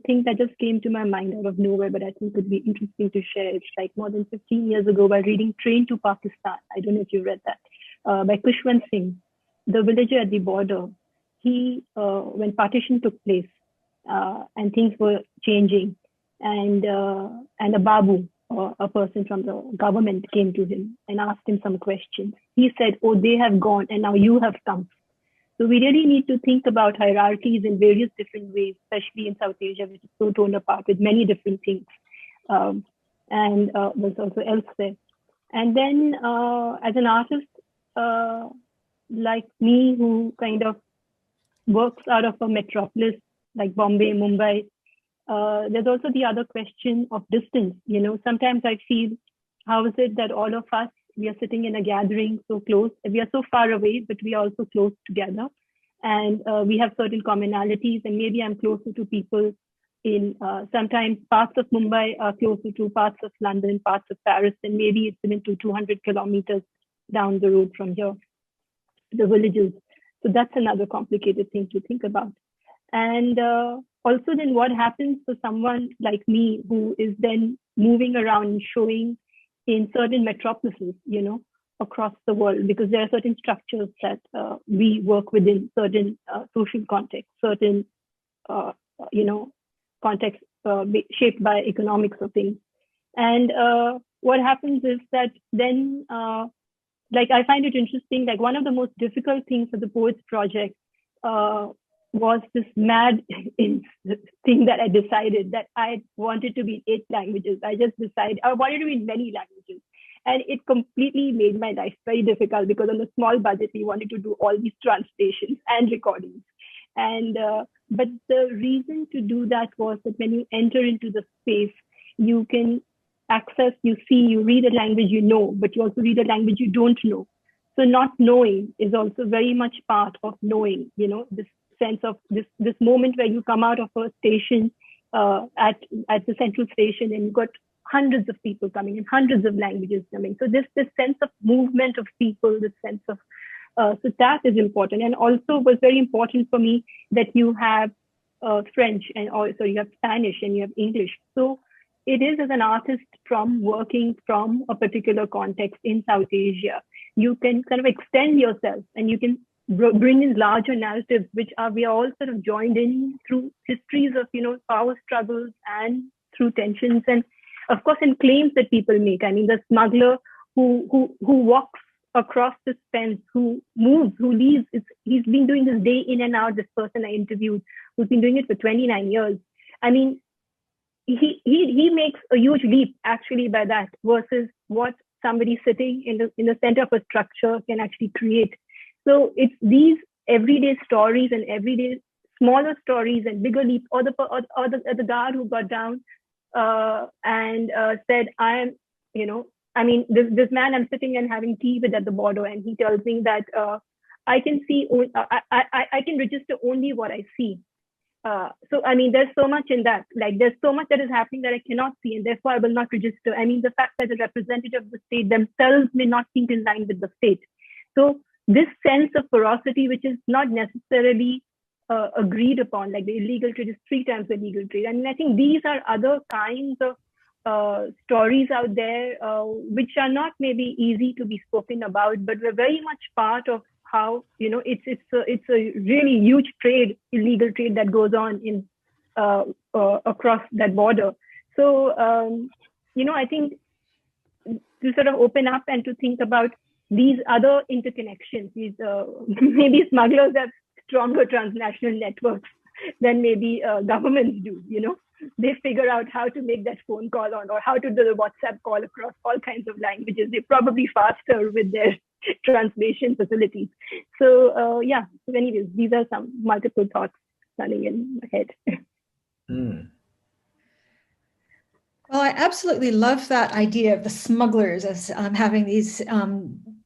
thing that just came to my mind out of nowhere, but I think could be interesting to share. It's like more than 15 years ago, while reading Train to Pakistan, I don't know if you read that, by Shilpa Singh, the villager at the border. He, when partition took place and things were changing, and a Babu, a person from the government, came to him and asked him some questions. He said, "Oh, they have gone and now you have come." So we really need to think about hierarchies in various different ways, especially in South Asia, which is so torn apart with many different things. And there's also elsewhere. And then as an artist like me, who kind of works out of a metropolis like Bombay, Mumbai, there's also the other question of distance. Sometimes I feel, how is it that all of us, we are sitting in a gathering so close, we are so far away, but we are also close together. And we have certain commonalities, and maybe I'm closer to people in sometimes parts of Mumbai are closer to parts of London, parts of Paris, and maybe it's even to 200 kilometers down the road from here. the villages. So that's another complicated thing to think about. And also then what happens for someone like me who is then moving around and showing in certain metropolises, across the world, because there are certain structures that we work within, certain social contexts, certain, contexts shaped by economics of things. And what happens is that then, I find it interesting, like one of the most difficult things for the Poets Project was this mad thing that I decided that I wanted to be 8 languages. I just decided I wanted to be in many languages. And it completely made my life very difficult because on a small budget, we wanted to do all these translations and recordings. And but the reason to do that was that when you enter into the space, you can access, you see, you read a language you know, but you also read a language you don't know. So not knowing is also very much part of knowing, this sense of this moment where you come out of a station at the central station and you've got hundreds of people coming and hundreds of languages coming. So this sense of movement of people, this sense of, so that is important. And also was very important for me that you have French and also you have Spanish and you have English. So it is as an artist from working from a particular context in South Asia, you can kind of extend yourself and you can bring in larger narratives, which we are all sort of joined in through histories of, power struggles and through tensions and of course, in claims that people make. I mean, the smuggler who walks across this fence, who moves, who leaves, he's been doing this day in and out, this person I interviewed, who's been doing it for 29 years. I mean, he makes a huge leap actually by that versus what somebody sitting in the center of a structure can actually create. So it's these everyday stories and everyday smaller stories and bigger leaps, or the guard who got down and said, this man I'm sitting and having tea with at the border, and he tells me that I can see, I can register only what I see. So, I mean, there's so much in that, like there's so much that is happening that I cannot see, and therefore I will not register. I mean, the fact that the representative of the state themselves may not think in line with the state. So this sense of porosity, which is not necessarily agreed upon, like the illegal trade is 3 times the legal trade. I mean, I think these are other kinds of stories out there, which are not maybe easy to be spoken about, but we're very much part of how, it's a really huge trade, illegal trade that goes on in across that border. So, I think to sort of open up and to think about these other interconnections, these maybe smugglers have stronger transnational networks than maybe governments do, They figure out how to make that phone call or how to do the WhatsApp call across all kinds of languages. They're probably faster with their translation facilities. So so anyways, these are some multiple thoughts running in my head. Well, I absolutely love that idea of the smugglers as having these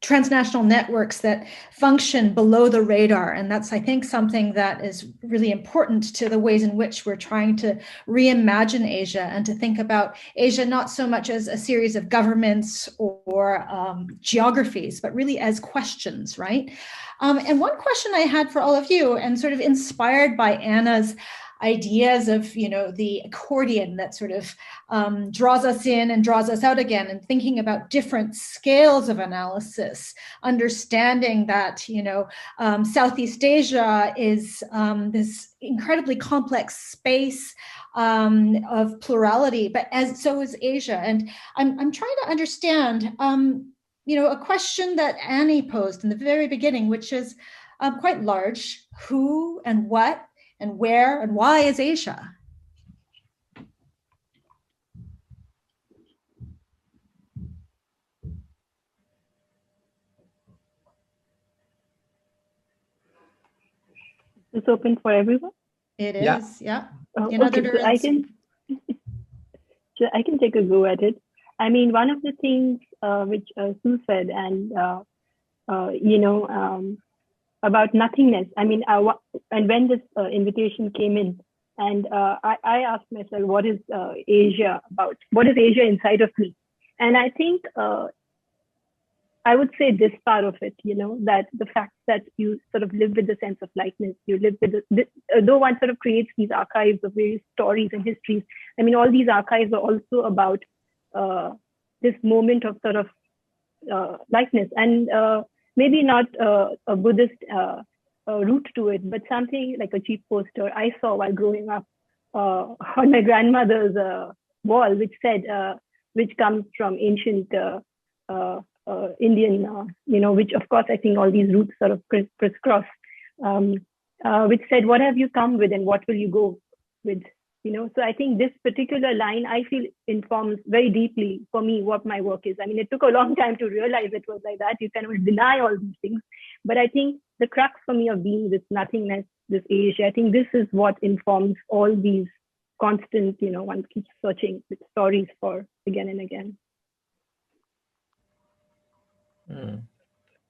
transnational networks that function below the radar. And that's, I think, something that is really important to the ways in which we're trying to reimagine Asia and to think about Asia not so much as a series of governments or geographies, but really as questions, right? And one question I had for all of you, and sort of inspired by Anna's ideas of, the accordion that sort of draws us in and draws us out again, and thinking about different scales of analysis, understanding that, Southeast Asia is this incredibly complex space of plurality, but so is Asia. And I'm trying to understand, a question that Annie posed in the very beginning, which is quite large: who and what and where and why is Asia? It's open for everyone? It is, yeah. Okay, so I can take a go at it. I mean, one of the things which Sue said, and about nothingness. I mean, and when this invitation came in, and I asked myself, what is Asia about? What is Asia inside of me? And I think I would say this part of it, that the fact that you sort of live with the sense of lightness, you live with though one sort of creates these archives of various stories and histories. I mean, all these archives are also about this moment of sort of lightness, and maybe not a Buddhist root to it, but something like a cheap poster I saw while growing up on my grandmother's wall, which said, which comes from ancient Indian, which of course I think all these roots sort of crisscross, which said, what have you come with and what will you go with? So I think this particular line, I feel, informs very deeply for me what my work is. I mean, it took a long time to realize it was like that. You cannot deny all these things. But I think the crux for me of being this nothingness, this Asia, I think this is what informs all these constant, one keeps searching with stories for again and again.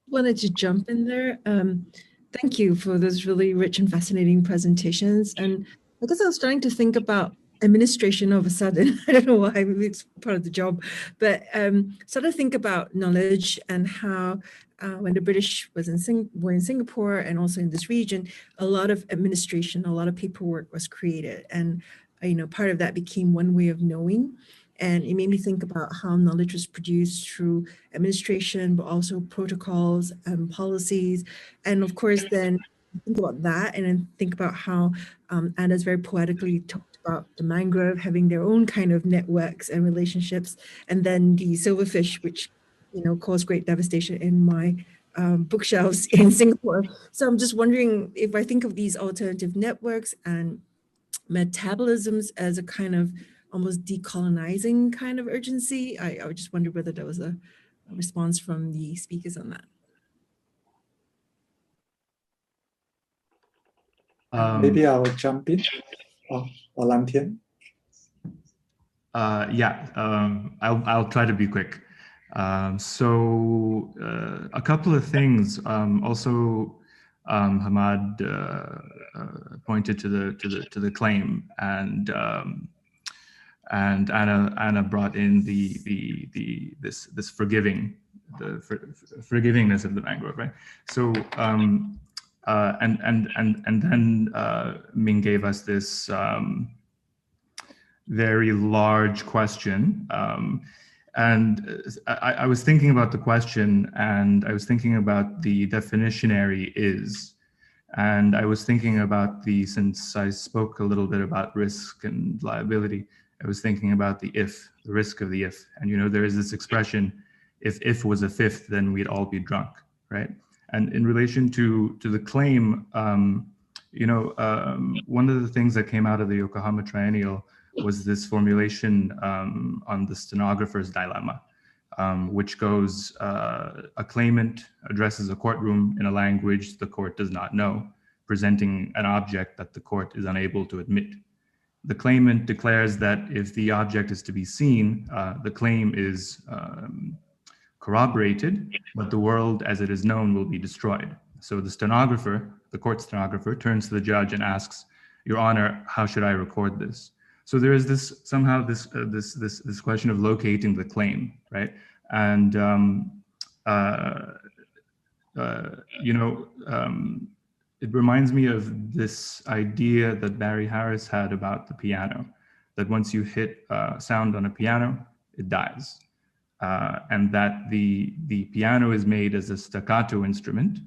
Wanted to jump in there. Thank you for those really rich and fascinating presentations. And I guess I was starting to think about administration all of a sudden. I don't know why, maybe it's part of the job, but sort of think about knowledge and how when the British were in Singapore and also in this region, a lot of administration, a lot of paperwork was created. And, part of that became one way of knowing. And it made me think about how knowledge was produced through administration, but also protocols and policies. And of course, then think about that and then think about how Anna's very poetically talked about the mangrove having their own kind of networks and relationships. And then the silverfish, which, caused great devastation in my bookshelves in Singapore. So I'm just wondering if I think of these alternative networks and metabolisms as a kind of almost decolonizing kind of urgency. I would just wonder whether there was a response from the speakers on that. Maybe I'll jump in, or Lantian. I'll try to be quick. So a couple of things. Also, Hamad pointed to the claim, and Anna brought in this forgivingness of the mangrove, right? So and then Ming gave us this very large question, and I was thinking about the question, and I was thinking about the definitionary is, and I was thinking about since I spoke a little bit about risk and liability, I was thinking about the risk of the if. And there is this expression, if was a fifth, then we'd all be drunk, right? And in relation to the claim, one of the things that came out of the Yokohama Triennial was this formulation on the stenographer's dilemma, which goes, a claimant addresses a courtroom in a language the court does not know, presenting an object that the court is unable to admit. The claimant declares that if the object is to be seen, the claim is corroborated, but the world as it is known will be destroyed. So the court stenographer, turns to the judge and asks, "Your Honor, how should I record this?" So there is this question of locating the claim, right? And it reminds me of this idea that Barry Harris had about the piano, that once you hit sound on a piano, it dies. And that the piano is made as a staccato instrument,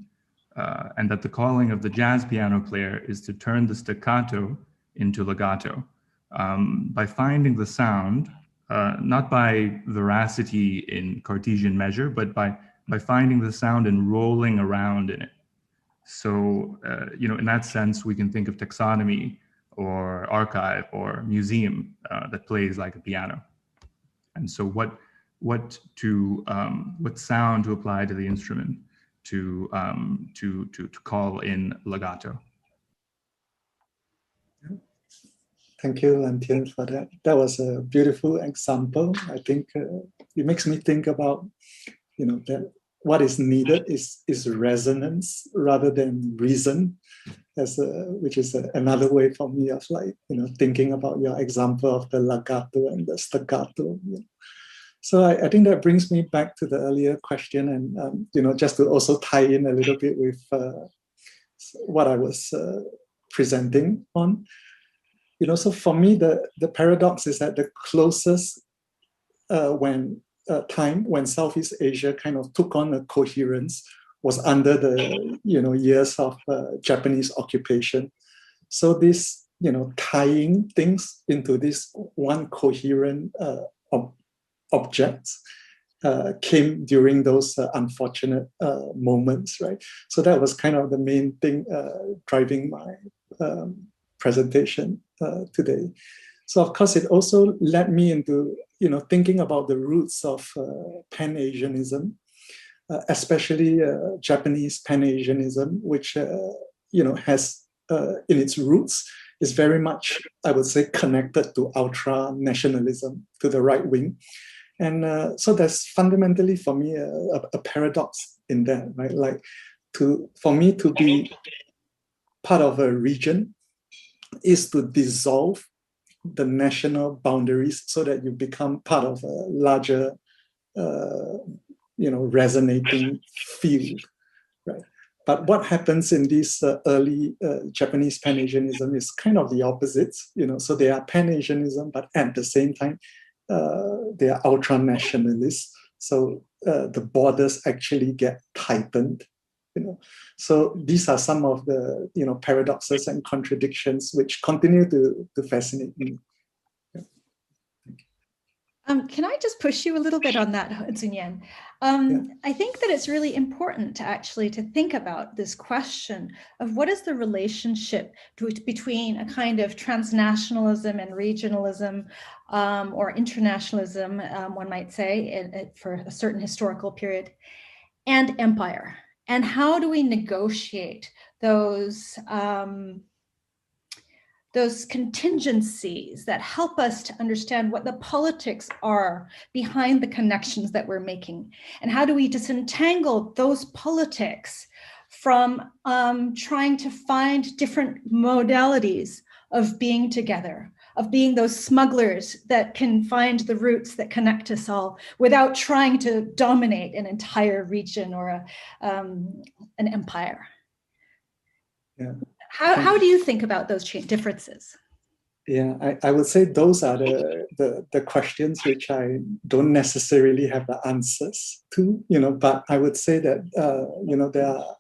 and that the calling of the jazz piano player is to turn the staccato into legato. By finding the sound, not by veracity in Cartesian measure, but by finding the sound and rolling around in it. So, in that sense, we can think of taxonomy or archive or museum that plays like a piano. And so what sound to apply to the instrument to call in legato. Thank you, Lantian, for that. That was a beautiful example. I think it makes me think about, that what is needed is resonance rather than reason, which is another way for me of thinking about your example of the legato and the staccato. So I think that brings me back to the earlier question, and just to also tie in a little bit with what I was presenting on. So for me, the paradox is that the closest time when Southeast Asia kind of took on a coherence was under the years of Japanese occupation. So this tying things into this one coherent objects came during those unfortunate moments, right? So that was kind of the main thing driving my presentation today. So of course, it also led me into thinking about the roots of Pan-Asianism, especially Japanese Pan-Asianism, which has in its roots is very much, I would say, connected to ultra-nationalism, to the right wing. And so there's fundamentally for me a paradox in that, right? Like for me to be part of a region is to dissolve the national boundaries so that you become part of a larger, resonating field, right? But what happens in this early Japanese Pan-Asianism is kind of the opposite, so they are Pan-Asianism, but at the same time, they are ultra-nationalists. So the borders actually get tightened, So these are some of the, paradoxes and contradictions which continue to fascinate me. Can I just push you a little bit on that, Nyen? I think that it's really important to think about this question of what is the relationship between a kind of transnationalism and regionalism or internationalism, one might say, for a certain historical period, and empire. And how do we negotiate those contingencies that help us to understand what the politics are behind the connections that we're making? And how do we disentangle those politics from trying to find different modalities of being together, of being those smugglers that can find the roots that connect us all without trying to dominate an entire region or an empire? Yeah. How do you think about those differences? Yeah, I would say those are the questions which I don't necessarily have the answers to, but I would say that, there are,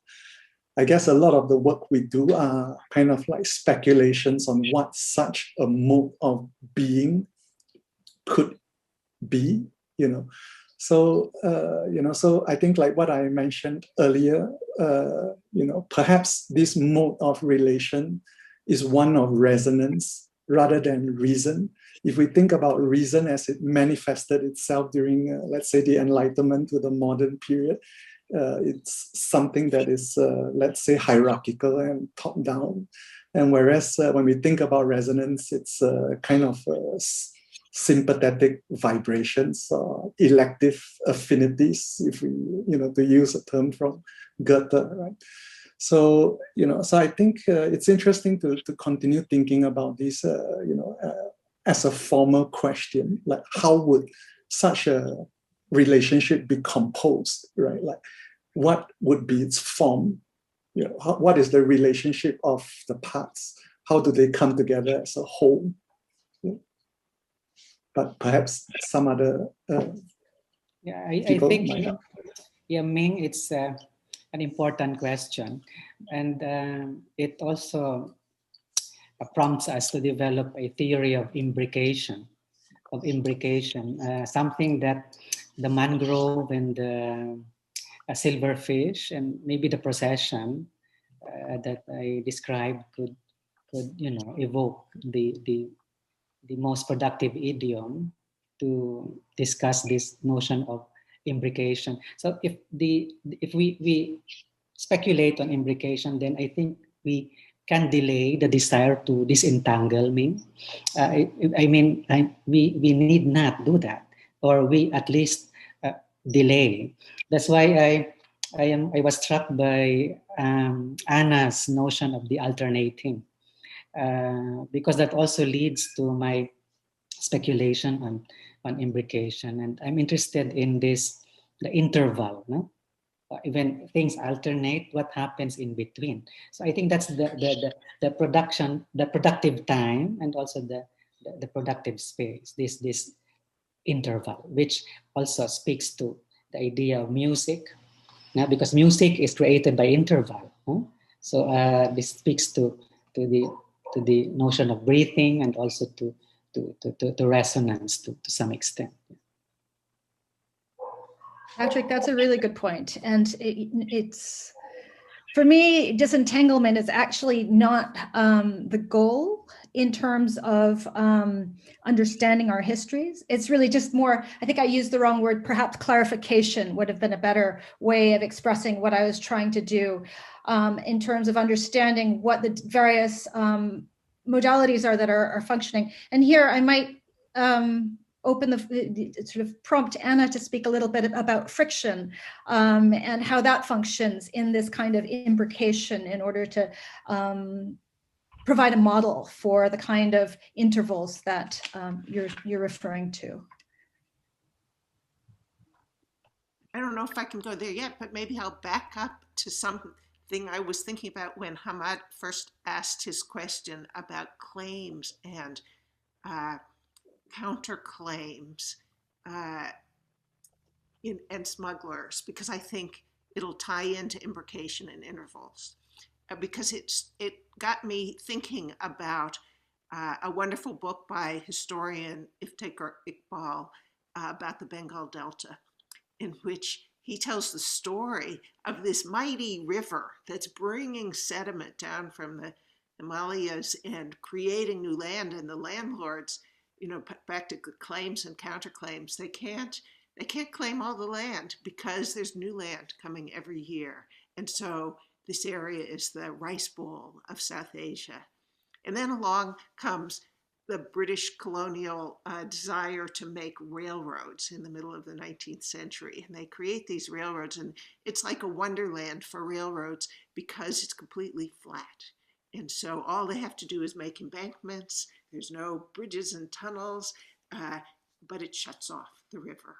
I guess a lot of the work we do are kind of like speculations on what such a mode of being could be, So, so I think like what I mentioned earlier, perhaps this mode of relation is one of resonance rather than reason. If we think about reason as it manifested itself during, let's say, the Enlightenment to the modern period, it's something that is, let's say, hierarchical and top-down. And whereas when we think about resonance, it's kind of sympathetic vibrations or elective affinities, if we, to use a term from Goethe, right? So, so I think it's interesting to continue thinking about this, as a formal question, like how would such a relationship be composed, right? Like what would be its form? What is the relationship of the parts? How do they come together as a whole? But perhaps some other I think, Ming, it's an important question. And it also prompts us to develop a theory of imbrication, something that the mangrove and the silverfish and maybe the procession that I described could evoke the most productive idiom to discuss this notion of imbrication. So if we speculate on imbrication, then I think we can delay the desire to disentangle. We need not do that, or we at least delay. That's why I was struck by Anna's notion of the alternating. Because that also leads to my speculation on imbrication, and I'm interested in this, the interval, no? When things alternate, what happens in between? So I think that's the productive time, and also the productive space, this interval, which also speaks to the idea of music. Now, because music is created by interval, huh? So this speaks to the notion of breathing, and also to resonance to some extent. Patrick, that's a really good point. And it's, for me, disentanglement is actually not the goal in terms of understanding our histories. It's really just more, I think I used the wrong word, perhaps clarification would have been a better way of expressing what I was trying to do in terms of understanding what the various modalities are that are functioning. And here I might open the sort of prompt Anna to speak a little bit about friction and how that functions in this kind of imbrication in order to provide a model for the kind of intervals that you're referring to. I don't know if I can go there yet, but maybe I'll back up to something I was thinking about when Hamad first asked his question about claims and counterclaims and smugglers, because I think it'll tie into imbrication and intervals, because it got me thinking about a wonderful book by historian Iftikhar Iqbal about the Bengal Delta, in which he tells the story of this mighty river that's bringing sediment down from the Himalayas and creating new land, and the landlords, you know, back to claims and counterclaims, they can't claim all the land because there's new land coming every year. And so this area is the rice bowl of South Asia. And then along comes the British colonial desire to make railroads in the middle of the 19th century. And they create these railroads, and it's like a wonderland for railroads because it's completely flat. And so all they have to do is make embankments. There's no bridges and tunnels, but it shuts off the river.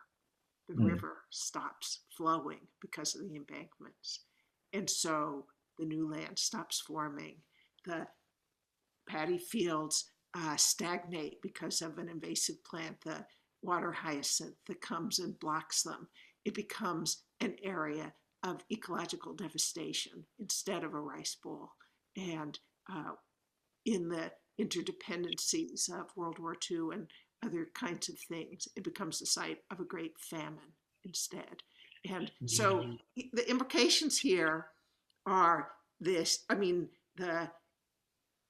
The river stops flowing because of the embankments. And so the new land stops forming. The paddy fields stagnate because of an invasive plant, the water hyacinth, that comes and blocks them. It becomes an area of ecological devastation instead of a rice bowl. And in the interdependencies of World War II and other kinds of things, it becomes the site of a great famine instead. And so the implications here are this, I mean, the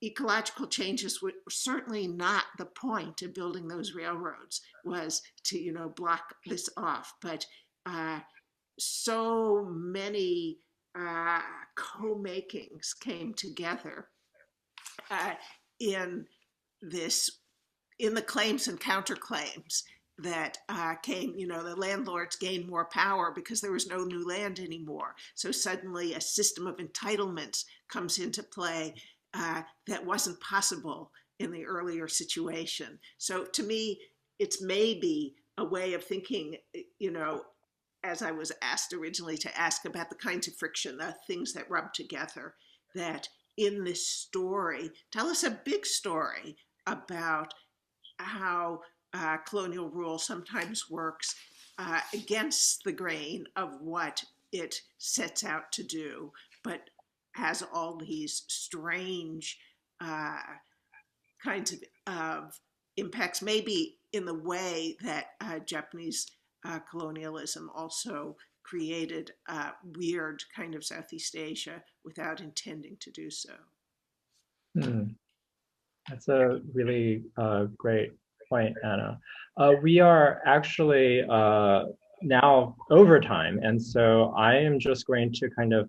ecological changes were certainly not the point of building those railroads, was to, you know, block this off. But so many co-makings came together in the claims and counterclaims that came, you know, the landlords gained more power because there was no new land anymore. So suddenly a system of entitlements comes into play that wasn't possible in the earlier situation. So to me, it's maybe a way of thinking, you know, as I was asked originally to ask about the kinds of friction, the things that rub together, that in this story, tell us a big story about how colonial rule sometimes works against the grain of what it sets out to do, but has all these strange kinds of impacts, maybe in the way that Japanese colonialism also created a weird kind of Southeast Asia without intending to do so. That's a really great point, Anna. We are actually now over time, and so I am just going to kind of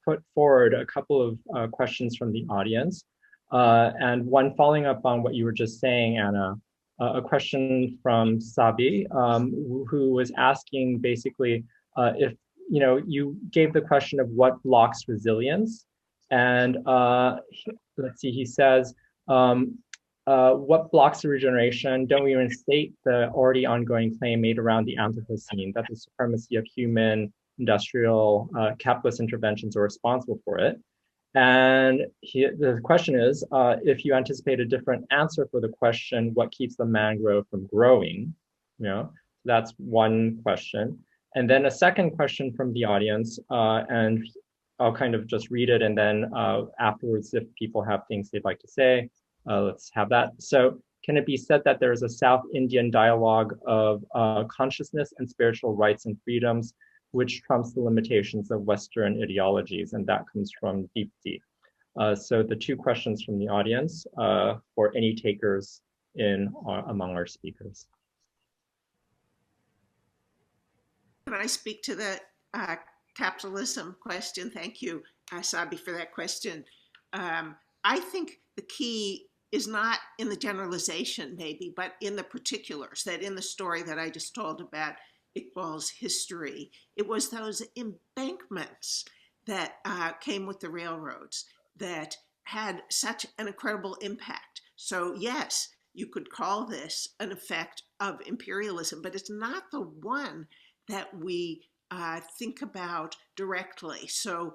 put forward a couple of questions from the audience. And one following up on what you were just saying, Anna, a question from Sabi, who was asking basically if, you know, you gave the question of what blocks resilience. And let's see, he says, what blocks the regeneration? Don't we reinstate the already ongoing claim made around the Anthropocene that the supremacy of human industrial capitalist interventions are responsible for it? And the question is, if you anticipate a different answer for the question, what keeps the mangrove from growing? You know, that's one question. And then a second question from the audience, and I'll kind of just read it, and then afterwards, if people have things they'd like to say, let's have that. So, can it be said that there is a South Indian dialogue of consciousness and spiritual rights and freedoms, which trumps the limitations of Western ideologies? And that comes from Deepti. So the two questions from the audience for any takers among our speakers. Can I speak to the capitalism question? Thank you, Sabi, for that question. I think the key is not in the generalization, maybe, but in the particulars, that in the story that I just told about Iqbal's history, it was those embankments that came with the railroads that had such an incredible impact. So yes, you could call this an effect of imperialism, but it's not the one that we think about directly. So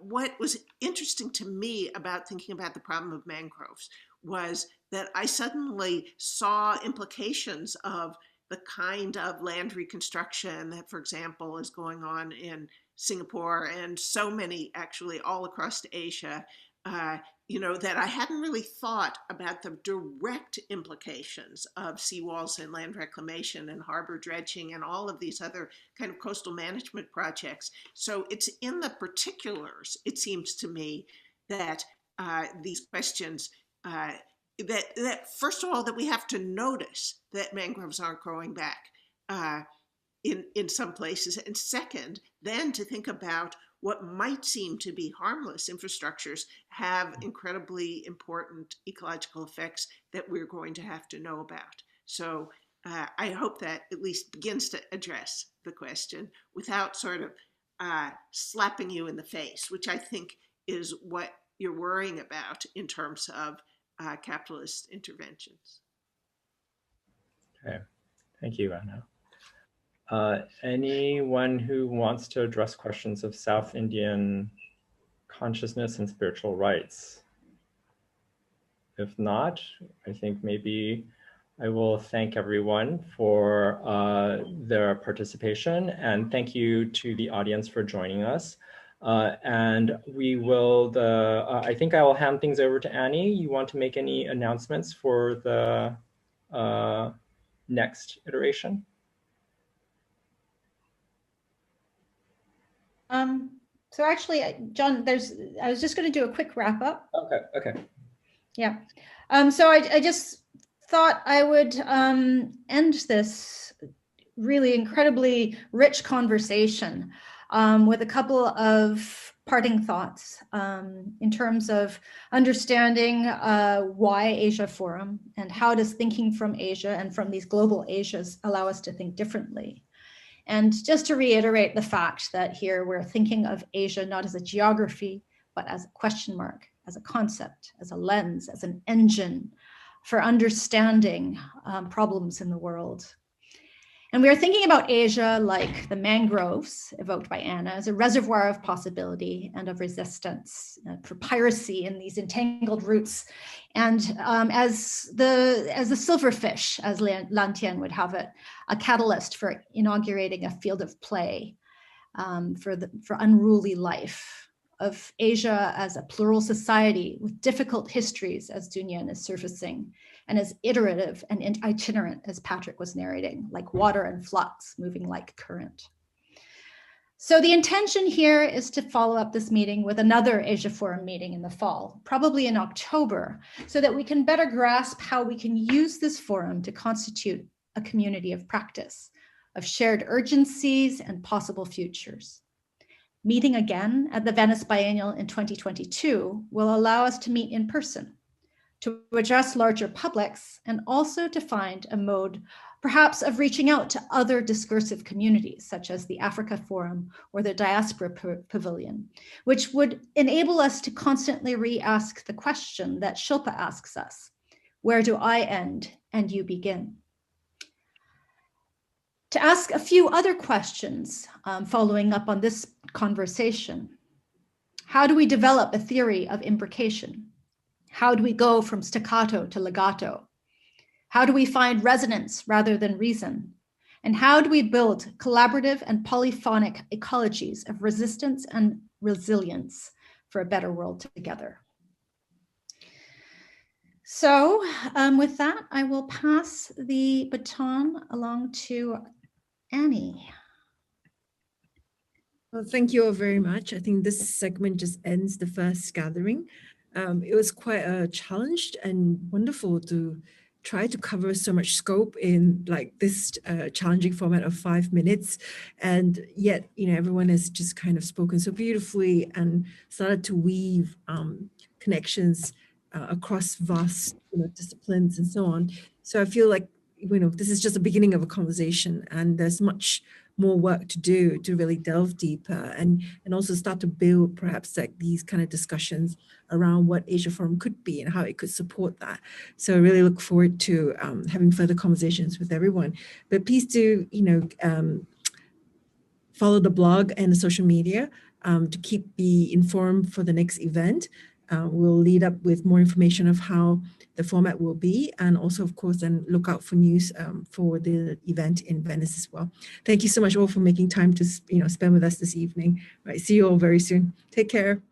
what was interesting to me about thinking about the problem of mangroves was that I suddenly saw implications of the kind of land reconstruction that, for example, is going on in Singapore and so many actually all across Asia, that I hadn't really thought about the direct implications of seawalls and land reclamation and harbor dredging and all of these other kind of coastal management projects. So it's in the particulars, it seems to me, that these questions, that first of all, that we have to notice that mangroves aren't growing back in some places. And second, then to think about what might seem to be harmless infrastructures have incredibly important ecological effects that we're going to have to know about. So I hope that at least begins to address the question without sort of slapping you in the face, which I think is what you're worrying about in terms of capitalist interventions. Okay, thank you, Anna. Anyone who wants to address questions of South Indian consciousness and spiritual rights? If not, I think maybe I will thank everyone for their participation, and thank you to the audience for joining us. And we will, I think I will hand things over to Annie. You want to make any announcements for the next iteration? So actually, John, I was just going to do a quick wrap up. Okay. Yeah. So I just thought I would end this really incredibly rich conversation with a couple of parting thoughts in terms of understanding why Asia Forum and how does thinking from Asia and from these global Asias allow us to think differently. And just to reiterate the fact that here we're thinking of Asia not as a geography, but as a question mark, as a concept, as a lens, as an engine for understanding problems in the world. And we are thinking about Asia like the mangroves evoked by Anna as a reservoir of possibility and of resistance for piracy in these entangled roots, and as the silverfish, as Lantian would have it, a catalyst for inaugurating a field of play for unruly life. Of Asia as a plural society with difficult histories, as Nyen is surfacing, and as iterative and itinerant as Patrick was narrating, like water and flux moving like current. So the intention here is to follow up this meeting with another Asia Forum meeting in the fall, probably in October, so that we can better grasp how we can use this forum to constitute a community of practice, of shared urgencies and possible futures. Meeting again at the Venice Biennial in 2022 will allow us to meet in person, to address larger publics, and also to find a mode perhaps of reaching out to other discursive communities, such as the Africa Forum or the Diaspora Pavilion, which would enable us to constantly re-ask the question that Shilpa asks us: Where do I end and you begin? To ask a few other questions following up on this conversation. How do we develop a theory of imbrication? How do we go from staccato to legato? How do we find resonance rather than reason? And how do we build collaborative and polyphonic ecologies of resistance and resilience for a better world together? So with that, I will pass the baton along to Annie. Well, thank you all very much. I think this segment just ends the first gathering. It was quite a challenge and wonderful to try to cover so much scope in like this challenging format of 5 minutes. And yet, everyone has just kind of spoken so beautifully and started to weave connections across vast disciplines and so on. So I feel like, this is just the beginning of a conversation, and there's much more work to do to really delve deeper and also start to build perhaps like these kind of discussions around what Asia Forum could be and how it could support that. So I really look forward to having further conversations with everyone. But please do, follow the blog and the social media to be informed for the next event. We'll lead up with more information of how the format will be, and also, of course, then look out for news for the event in Venice as well. Thank you so much all for making time to spend with us this evening. Right, see you all very soon. Take care.